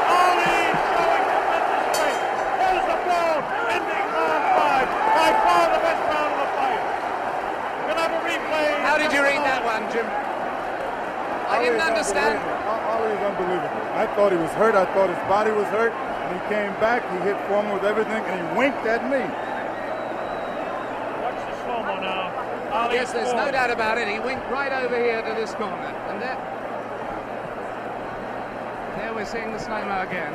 Ali showing tremendous strength. Here's the ball, ending round 5. By far the best round of the fight. We'll have a replay. How did you read that one, Jim? I didn't understand. Ali is unbelievable. I thought he was hurt. I thought his body was hurt. And he came back. He hit Foreman with everything, and he winked at me. Watch the slow-mo now. Ali Yes, there's no doubt about it. He winked right over here to this corner. And there we're seeing the slow-mo again.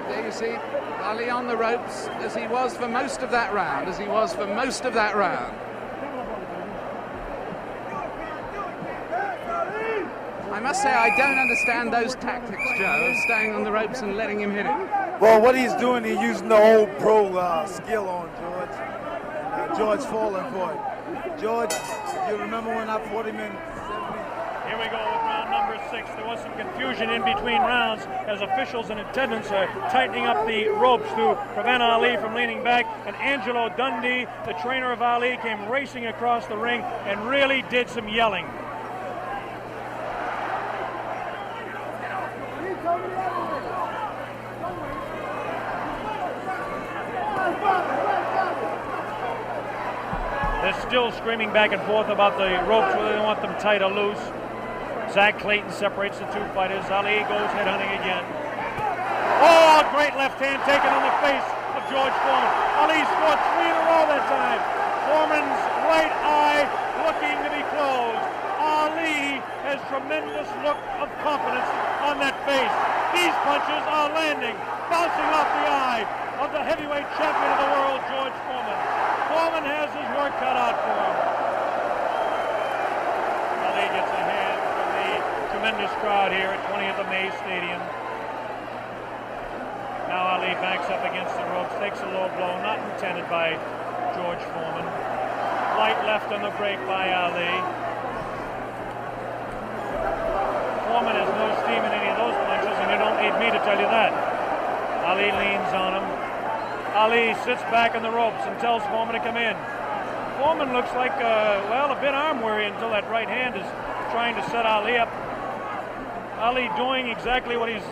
There you see Ali on the ropes as he was for most of that round, I must say, I don't understand those tactics, Joe, of staying on the ropes and letting him hit it. Well, what he's doing, he's using the old pro skill on George. George falling for it. George, you remember when I fought him in 70? Here we go with round number 6. There was some confusion in between rounds as officials in attendance are tightening up the ropes to prevent Ali from leaning back. And Angelo Dundee, the trainer of Ali, came racing across the ring and really did some yelling. They're still screaming back and forth about the ropes, whether they want them tight or loose. Zach Clayton separates the 2 fighters. Ali goes headhunting again. Oh, great left hand taken on the face of George Foreman. Ali scored 3 in a row that time. Foreman's right eye looking to be closed. Ali has tremendous look of confidence on that face. These punches are landing, bouncing off the eye of the heavyweight champion of the world, George Foreman. Foreman has his work cut out for him. Ali gets a hand from the tremendous crowd here at 20th of May Stadium. Now Ali backs up against the ropes, takes a low blow, not intended by George Foreman. Light left on the break by Ali. Foreman has no steam in any of those punches, and you don't need me to tell you that. Ali leans on him. Ali sits back on the ropes and tells Foreman to come in. Foreman looks like, a bit arm weary until that right hand is trying to set Ali up. Ali doing exactly what he's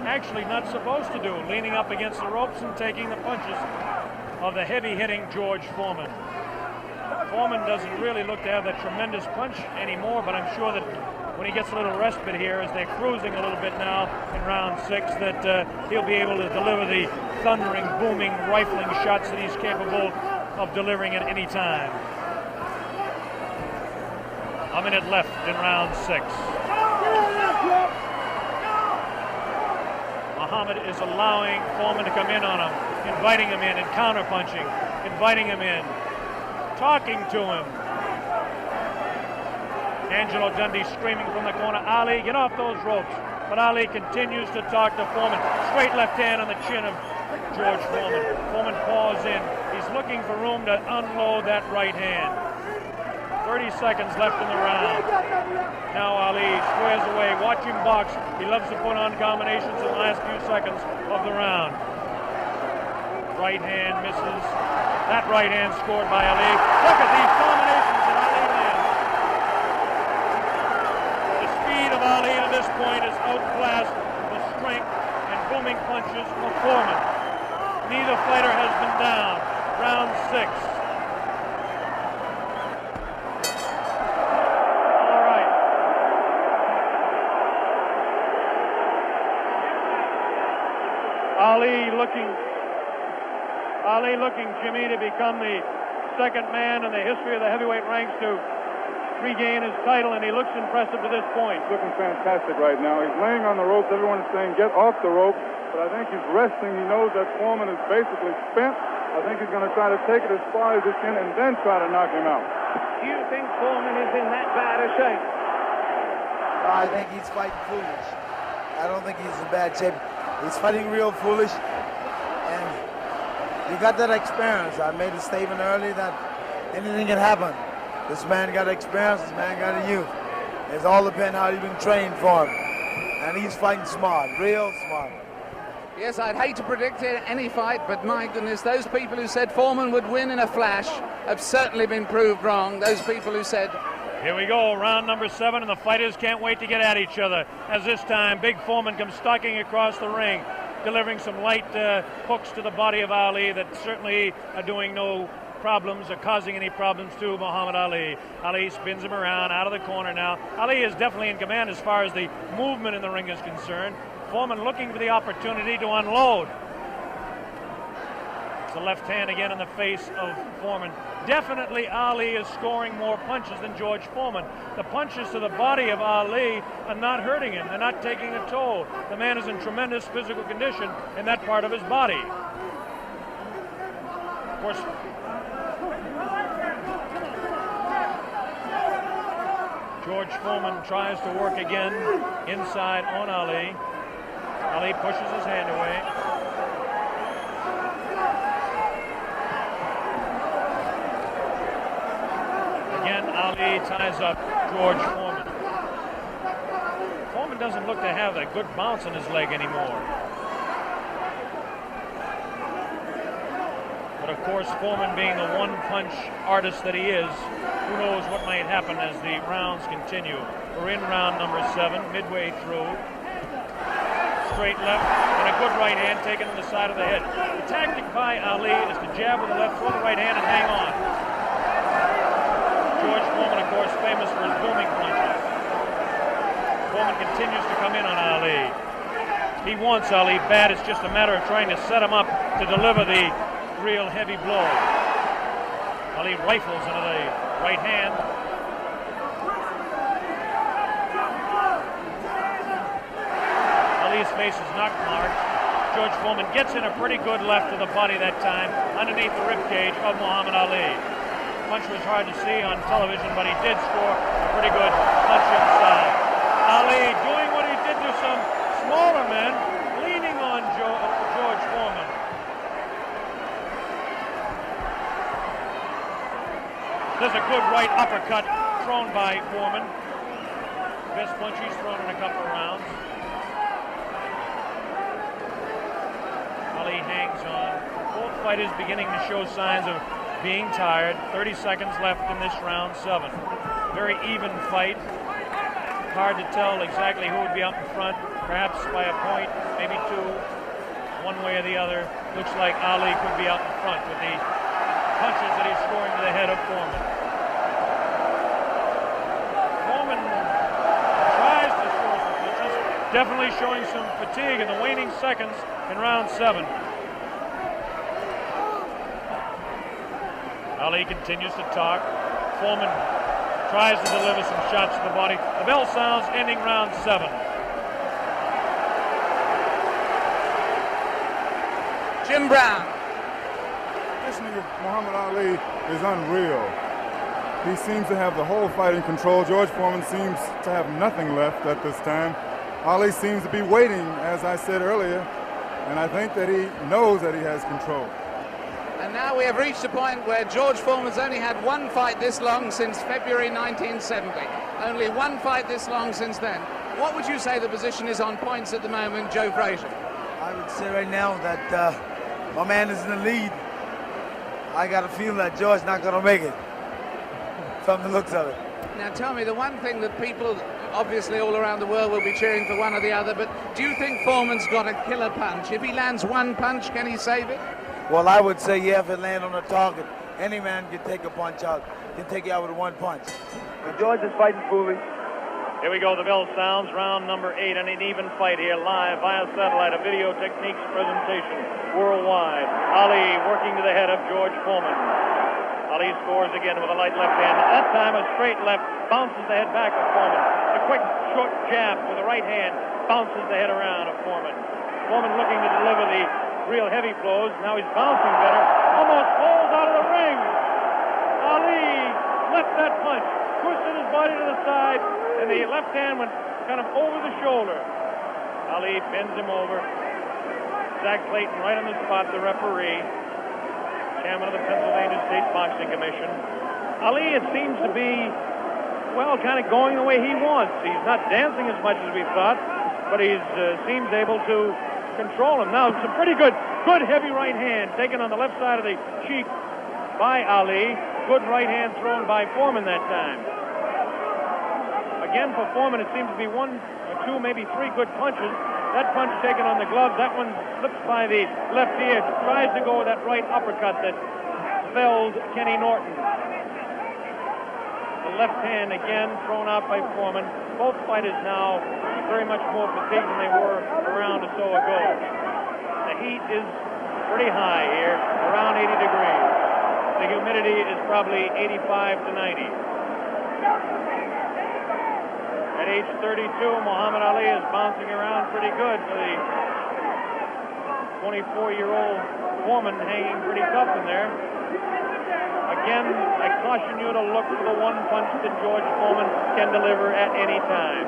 actually not supposed to do, leaning up against the ropes and taking the punches of the heavy-hitting George Foreman. Foreman doesn't really look to have that tremendous punch anymore, but I'm sure that when he gets a little respite here, as they're cruising a little bit now in round 6, that he'll be able to deliver the thundering, booming, rifling shots that he's capable of delivering at any time. A minute left in round 6. Muhammad is allowing Foreman to come in on him, inviting him in and counter-punching, inviting him in, talking to him. Angelo Dundee screaming from the corner, Ali, get off those ropes. But Ali continues to talk to Foreman. Straight left hand on the chin of George Foreman. Foreman paws in. He's looking for room to unload that right hand. 30 seconds left in the round. Now Ali squares away. Watch him box. He loves to put on combinations in the last few seconds of the round. Right hand misses. That right hand scored by Ali. Look at these combinations that Ali lands. The speed of Ali at this point is outclassed the strength and booming punches of Foreman. Neither fighter has been down. Round 6. Ali looking, Jimmy, to become the second man in the history of the heavyweight ranks to regain his title, and he looks impressive to this point. He's looking fantastic right now. He's laying on the ropes. Everyone is saying, get off the rope. But I think he's resting. He knows that Foreman is basically spent. I think he's going to try to take it as far as he can and then try to knock him out. Do you think Foreman is in that bad a shape? I think he's fighting foolish. I don't think he's in bad shape. He's fighting real foolish. And you got that experience. I made a statement earlier that anything can happen. This man got experience. This man got a youth. It's all depends how you've been trained for him. And he's fighting smart, real smart. Yes, I'd hate to predict any fight, but my goodness, those people who said Foreman would win in a flash have certainly been proved wrong. Those people who said... Here we go, round number 7, and the fighters can't wait to get at each other. As this time, Big Foreman comes stalking across the ring, delivering some light hooks to the body of Ali that certainly are doing no problems or causing any problems to Muhammad Ali. Ali spins him around out of the corner now. Ali is definitely in command as far as the movement in the ring is concerned. Foreman looking for the opportunity to unload. It's a left hand again in the face of Foreman. Definitely Ali is scoring more punches than George Foreman. The punches to the body of Ali are not hurting him. They're not taking a toll. The man is in tremendous physical condition in that part of his body. Of course, George Foreman tries to work again inside on Ali. Ali pushes his hand away. Again, Ali ties up George Foreman. Foreman doesn't look to have that good bounce in his leg anymore. But of course, Foreman being the one-punch artist that he is, who knows what might happen as the rounds continue. We're in round number 7, midway through. Straight left and a good right hand taken on the side of the head. The tactic by Ali is to jab with the left, throw the right hand, and hang on. George Foreman, of course, famous for his booming punches. Foreman continues to come in on Ali. He wants Ali bad. It's just a matter of trying to set him up to deliver the real heavy blow. Ali rifles into the right hand. Ali's face is knock marked. George Foreman gets in a pretty good left to the body that time, underneath the ribcage of Muhammad Ali. The punch was hard to see on television, but he did score a pretty good punch inside. Ali doing what he did to some smaller men, leaning on George Foreman. There's a good right uppercut thrown by Foreman. Best punch he's thrown in a couple of rounds. Ali hangs on. Both fighters beginning to show signs of being tired. 30 seconds left in this round 7. Very even fight. Hard to tell exactly who would be up in front. Perhaps by a point, maybe 2. One way or the other. Looks like Ali could be out in front with the punches that he's scoring to the head of Foreman. Foreman tries to score some punches. Definitely showing some fatigue in the waning seconds in round 7. Ali continues to talk. Foreman tries to deliver some shots to the body. The bell sounds, ending round 7. Jim Brown. Conditioning of Muhammad Ali is unreal. He seems to have the whole fight in control. George Foreman seems to have nothing left at this time. Ali seems to be waiting, as I said earlier, and I think that he knows that he has control. And now we have reached a point where George Foreman's only had one fight this long since February 1970. Only one fight this long since then. What would you say the position is on points at the moment, Joe Frazier? I would say right now that my man is in the lead. I got a feeling that George's not going to make it, from the looks of it. Now tell me, the one thing that people obviously all around the world will be cheering for one or the other, but do you think Foreman's got a killer punch? If he lands one punch, can he save it? Well, I would say, yeah, if it lands on the target, any man can take a punch out, can take you out with one punch. But George is fighting foolish. Here we go, the bell sounds, round number 8, and an even fight here live via satellite, a Video Techniques presentation worldwide. Ali working to the head of George Foreman. Ali scores again with a light left hand. That time a straight left, bounces the head back of Foreman. A quick short jab with the right hand, bounces the head around of Foreman. Foreman looking to deliver the real heavy blows. Now he's bouncing better. Almost falls out of the ring. Ali left that punch, twisted his body to the side, and the left hand went kind of over the shoulder. Ali bends him over. Zach Clayton right on the spot, the referee, chairman of the Pennsylvania State Boxing Commission. Ali, it seems to be, well, kind of going the way he wants. He's not dancing as much as we thought, but he seems able to control him. Now, some pretty good heavy right hand taken on the left side of the cheek by Ali. Good right hand thrown by Foreman that time. Again, for Foreman, it seems to be one or two, maybe three good punches. That punch taken on the glove, that one slips by the left ear, tries to go with that right uppercut that felled Kenny Norton. The left hand again thrown out by Foreman. Both fighters now very much more fatigued than they were a round or so ago. The heat is pretty high here, around 80 degrees. The humidity is probably 85 to 90. At age 32, Muhammad Ali is bouncing around pretty good for the 24-year-old Foreman, hanging pretty tough in there. Again, I caution you to look for the one punch that George Foreman can deliver at any time.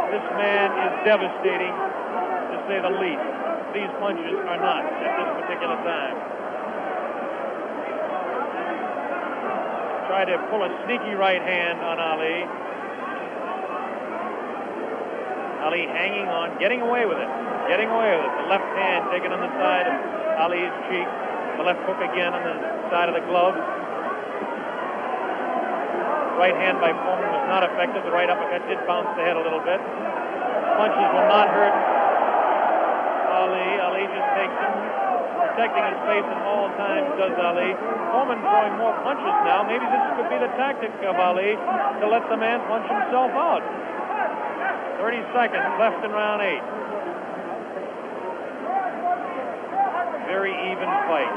This man is devastating, to say the least. These punches are not at this particular time. Try to pull a sneaky right hand on Ali. Ali hanging on, getting away with it. The left hand taken on the side of Ali's cheek. The left hook again on the side of the glove. Right hand by Foreman was not effective. The right uppercut did bounce the head a little bit. Punches will not hurt Ali. Ali just takes them, protecting his face at all times, does Ali. Foreman throwing more punches now. Maybe this could be the tactic of Ali to let the man punch himself out. 30 seconds left in round 8. Very even fight.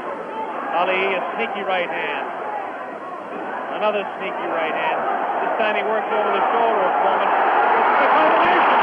Ali, a sneaky right hand. Another sneaky right hand. This time he works over the shoulder of Foreman. It's a combination.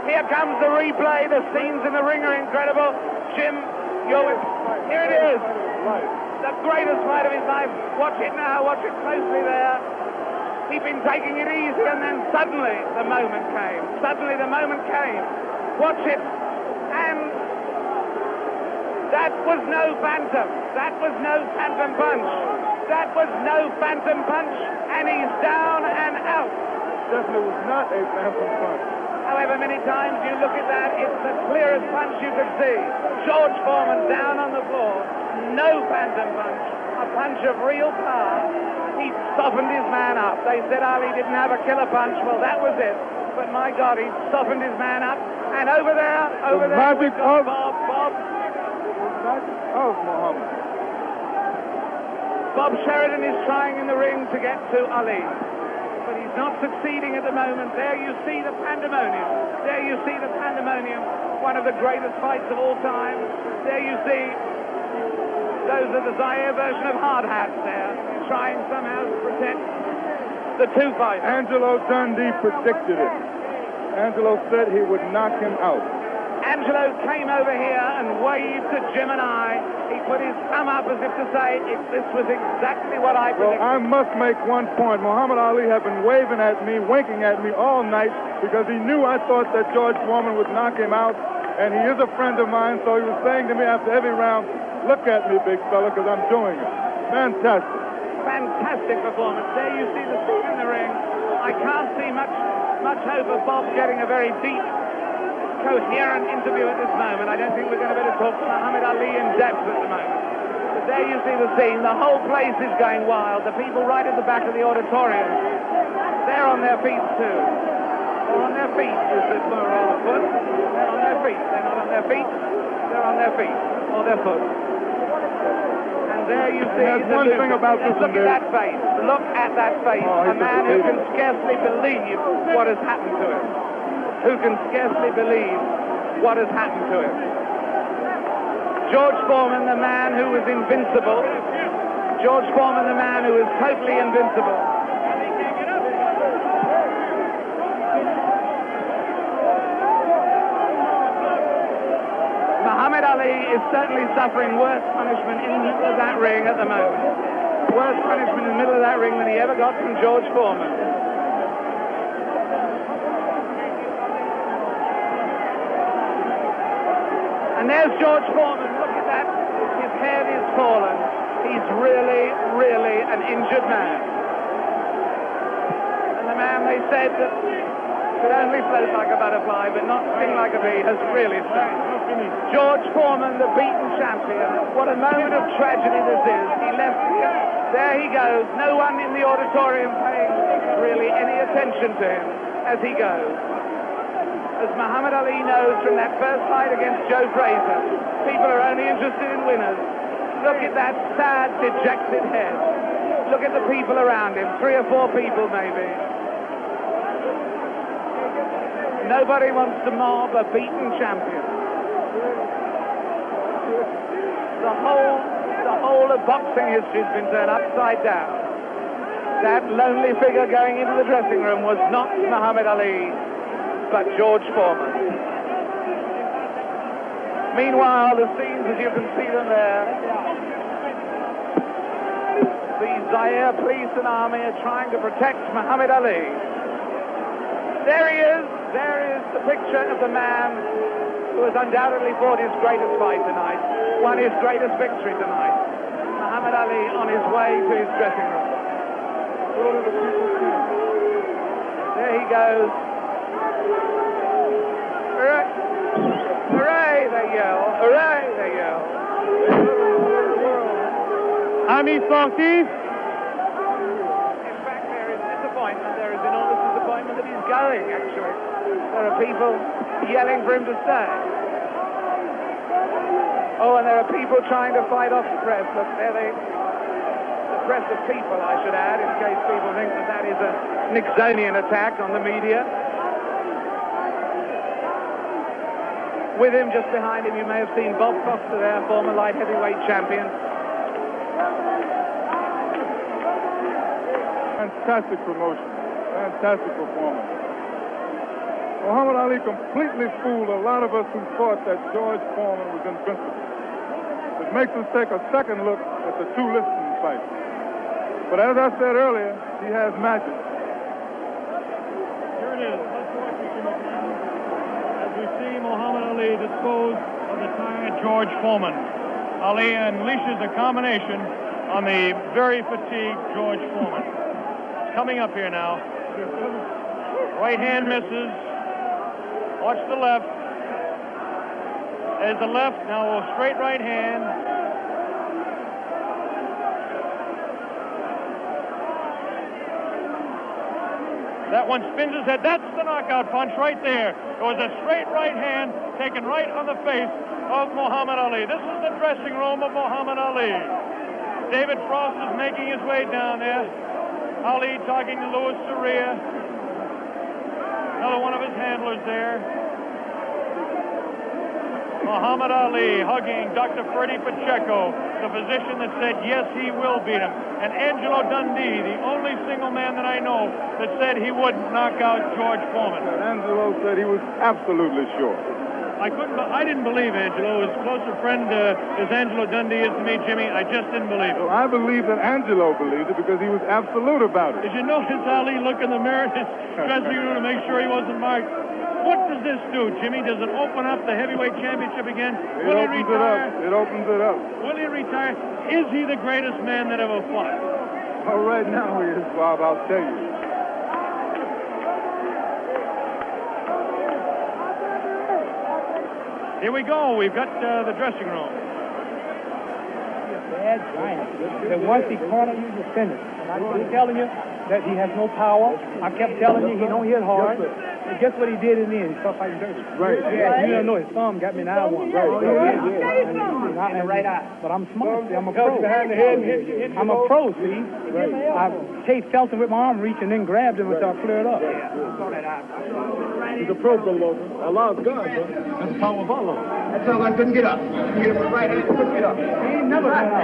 Here comes the replay. The scenes in the ring are incredible. Jim, here it is. The greatest fight of his life. Watch it now. Watch it closely there. He'd been taking it easy, and then suddenly the moment came. Watch it. And that was no phantom. That was no phantom punch. And he's down and out. Definitely was not a phantom punch. However many times you look at that, it's the clearest punch you could see. George Foreman down on the floor. No phantom punch. A punch of real power. He softened his man up. They said Ali didn't have a killer punch. Well, that was it. But my God, he softened his man up. And over there, magic of Bob. Of Muhammad. Bob Sheridan is trying in the ring to get to Ali. But he's not succeeding at the moment. There you see the pandemonium. One of the greatest fights of all time. There you see those are the Zaire version of hard hats there, trying somehow to protect the two fighters. Angelo Dundee predicted it. Angelo said he would knock him out. Angelo came over here and waved to Jim and I. He put his thumb up as if to say, this was exactly what I predicted. Well, I must make one point. Muhammad Ali had been waving at me, winking at me all night because he knew I thought that George Foreman would knock him out, and he is a friend of mine, so he was saying to me after every round, look at me, big fella, because I'm doing it. Fantastic. Fantastic performance. There you see the scene in the ring. I can't see much hope of Bob getting a very deep, coherent interview at this moment. I don't think we're going to be able to talk to Muhammad Ali in depth at the moment. But there you see the scene. The whole place is going wild. The people right at the back of the auditorium, they're on their feet too. They're on their feet, is the plural of foot. They're on their feet. They're not on their feet. They're on their feet or their foot. And there you see there's one thing about this look at that face. Look at that face. A man who can scarcely believe what has happened to him. Who can scarcely believe what has happened to him. George Foreman, the man who was invincible. George Foreman, the man who is totally invincible. Muhammad Ali is certainly suffering worse punishment in the middle of that ring at the moment. Worse punishment in the middle of that ring than he ever got from George Foreman. And there's George Foreman. Look at that. His head is fallen. He's really, really an injured man. And the man they said that could only float like a butterfly but not sting like a bee has really stung. George Foreman, the beaten champion. What a moment of tragedy this is. He left here. There he goes. No one in the auditorium paying really any attention to him as he goes. As Muhammad Ali knows from that first fight against Joe Frazier, people are only interested in winners. Look at that sad, dejected head. Look at the people around him, 3 or 4 people maybe. Nobody wants to mob a beaten champion. The whole of boxing history has been turned upside down. That lonely figure going into the dressing room was not Muhammad Ali, but George Foreman. Meanwhile, the scenes as you can see them there, the Zaire police and army are trying to protect Muhammad Ali. There he is. There is the picture of the man who has undoubtedly fought his greatest fight tonight, won his greatest victory tonight. Muhammad Ali on his way to his dressing room. There he goes. Hooray! Hooray, they yell. Hooray, they yell. Ami sportif. In fact, there is disappointment. There is enormous disappointment that he's going, actually. There are people yelling for him to stay. Oh, and there are people trying to fight off the press. Look, there the press of people, I should add, in case people think that that is a Nixonian attack on the media. With him, just behind him, you may have seen Bob Foster there, former light heavyweight champion. Fantastic promotion. Fantastic performance. Muhammad Ali completely fooled a lot of us who thought that George Foreman was invincible. It makes us take a second look at the 2 Liston fights. But as I said earlier, he has magic. Here it is. Let's watch it as we see Muhammad Ali dispose of the tired George Foreman. Ali unleashes a combination on the very fatigued George Foreman. It's coming up here now. Right hand misses. Watch the left. There's the left. Now a straight right hand. That one spins his head. That's the knockout punch right there. It was a straight right hand taken right on the face of Muhammad Ali. This is the dressing room of Muhammad Ali. David Frost is making his way down there. Ali talking to Louis Soria. Another one of his handlers there. Muhammad Ali hugging Dr. Freddie Pacheco, the physician that said, yes, he will beat him. And Angelo Dundee, the only single man that I know that said he wouldn't knock out George Foreman. Angelo said he was absolutely sure. I didn't believe Angelo. As close a friend as Angelo Dundee is to me, Jimmy, I just didn't believe it. Well, I believe that Angelo believed it because he was absolute about it. Did you notice Ali look in the mirror in his dressing room to make sure he wasn't marked? What does this do, Jimmy? Does it open up the heavyweight championship again? Will he retire? It opens it up. Will he retire? Is he the greatest man that ever fought? Well, right now he is, Bob, I'll tell you. Here we go. We've got the dressing room. Bad giant. That once he cornered you, you finished. And I was telling you that he has no power. I kept telling you he don't hit hard. And guess what he did in the end? He started fighting dirty. Right. Yeah, you don't know his thumb got me in the eye one. Right. And the right eye. But I'm smart. See, I'm a pro. I'm a pro, see. Right. I chased Felton with my arm reach and then grabbed him until I cleared up. He's a pro, Bill. Allah's God, bro. That's the power of Allah. That's all I couldn't get up. Get him with right hand, couldn't get up. He ain't never got up.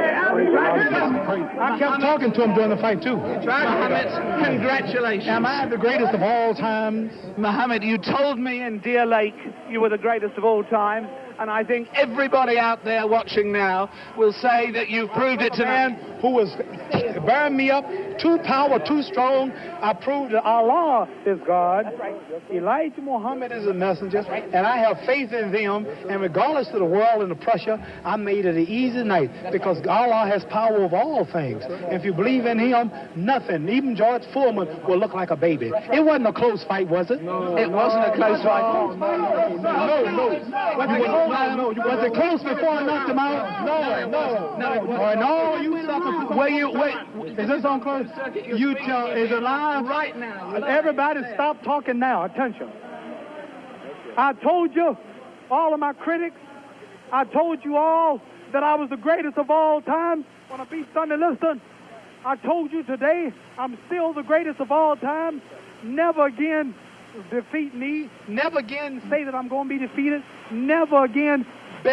I kept talking to him during the fight, too. Muhammad, congratulations. Am I the greatest of all times? Muhammad, you told me in Deer Lake you were the greatest of all time, and I think everybody out there watching now will say that you've proved it tonight. Man who was bearing me up, too power, too strong. I proved that Allah is God. Elijah Muhammad is a messenger, and I have faith in them. And regardless of the world and the pressure, I made it an easy night because Allah has power over all things. And if you believe in Him, nothing, even George Foreman, will look like a baby. It wasn't a close fight, was it? It wasn't a close fight. No. Was it close before I knocked him out? No. You suckers. Wait. Is this on close? You tell. Is it live? Right now. Everybody stop talking now. Attention. I told you, all of my critics, I told you all that I was the greatest of all time when I beat Sonny Liston. I told you today I'm still the greatest of all time. Never again defeat me. Never again say that I'm going to be defeated. Never again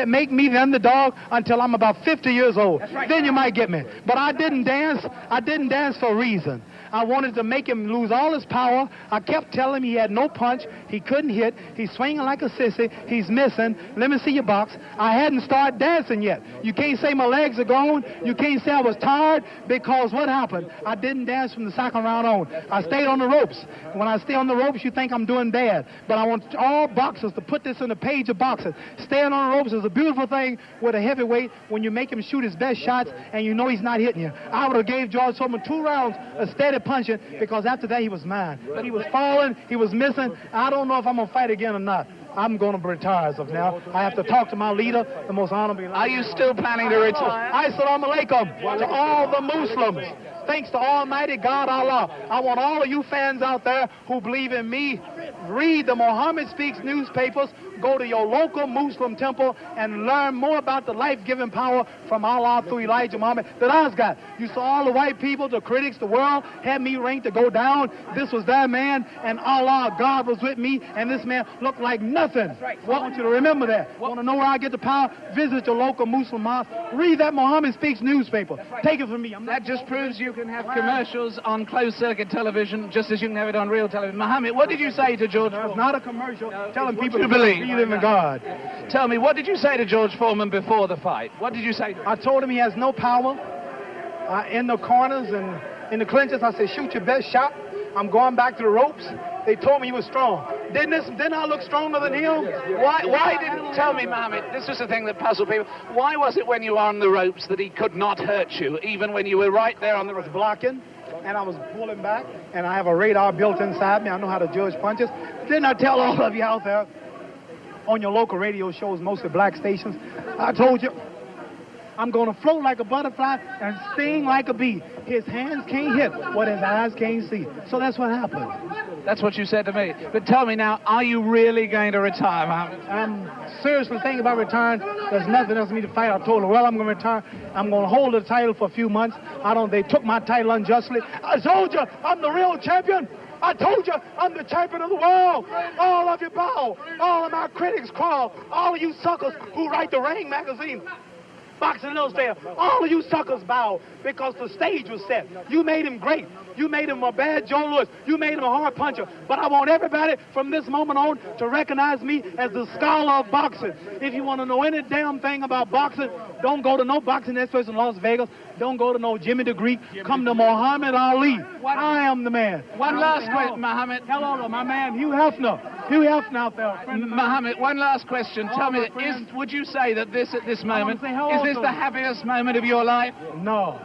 make me the underdog until I'm about 50 years old. Right. Then you might get me. But I didn't dance. I didn't dance for a reason. I wanted to make him lose all his power. I kept telling him he had no punch. He couldn't hit. He's swinging like a sissy. He's missing. Let me see your box. I hadn't started dancing yet. You can't say my legs are gone. You can't say I was tired because what happened? I didn't dance from the second round on. I stayed on the ropes. When I stay on the ropes, you think I'm doing bad. But I want all boxers to put this in the page of boxing. Staying on the ropes is a beautiful thing with a heavyweight when you make him shoot his best shots and you know he's not hitting you. I would have gave George Foreman 2 rounds of steady punching because after that he was mine. But he was falling, he was missing. I don't know if I'm going to fight again or not. I'm going to retire as of now. I have to talk to my leader, the most honorable. Are you still planning to retire? Assalamu alaikum to all the Muslims. Thanks to Almighty God Allah. I want all of you fans out there who believe in me, read the Muhammad Speaks newspapers, go to your local Muslim temple and learn more about the life-giving power from Allah through Elijah Muhammad that I've got. You saw all the white people, the critics, the world had me ranked to go down. This was their man, and Allah, God was with me, and this man looked like nothing. I want you to remember that. Want to know where I get the power? Visit your local Muslim mosque. Read that Muhammad Speaks newspaper. Take it from me. That just proves you can have commercials on closed-circuit television just as you can have it on real television. Muhammad, what did you say to George Foreman? It's not a commercial. Telling people to believe in God. Tell me, what did you say to George Foreman before the fight? What did you say to him? I told him he has no power in the corners and in the clinches. I said, shoot your best shot. I'm going back to the ropes. They told me he was strong. Didn't I look stronger than him? Why didn't tell me, Mohammed? This was the thing that puzzled people. Why was it when you were on the ropes that he could not hurt you, even when you were right there on the ropes? Blocking, and I was pulling back, and I have a radar built inside me. I know how to judge punches. Didn't I tell all of you out there on your local radio shows, mostly black stations? I told you, I'm going to float like a butterfly and sting like a bee. His hands can't hit what his eyes can't see. So that's what happened. That's what you said to me. But tell me now, are you really going to retire, Mohammed? I'm seriously thinking about retiring. There's nothing else for me to fight. I told her, well, I'm going to retire. I'm going to hold the title for a few months. They took my title unjustly. I told you, I'm the real champion. I told you, I'm the champion of the world. All of you bow. All of my critics crawl. All of you suckers who write the Ring magazine, Boxing Illustrated, all of you suckers bow because the stage was set. You made him great. You made him a bad Joe Louis. You made him a hard puncher. But I want everybody from this moment on to recognize me as the scholar of boxing. If you want to know any damn thing about boxing, don't go to no boxing experts in Las Vegas. Don't go to no Jimmy the Greek. Come to Muhammad Ali. I am the man. One last question, Muhammad. Hello, my man, Hugh Hefner. Hugh Hefner out there. Muhammad, one last question. Tell me, would you say that this at this moment, is this the happiest moment of your life? No.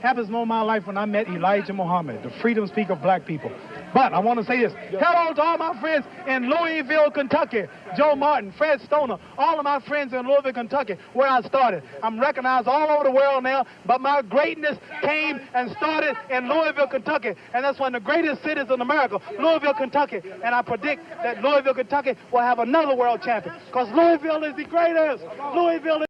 Happiest moment of my life when I met Elijah Muhammad, the freedom speaker of black people. But I want to say this. Hello to all my friends in Louisville, Kentucky. Joe Martin, Fred Stoner, all of my friends in Louisville, Kentucky, where I started. I'm recognized all over the world now, but my greatness came and started in Louisville, Kentucky. And that's one of the greatest cities in America, Louisville, Kentucky. And I predict that Louisville, Kentucky will have another world champion, because Louisville is the greatest. Louisville is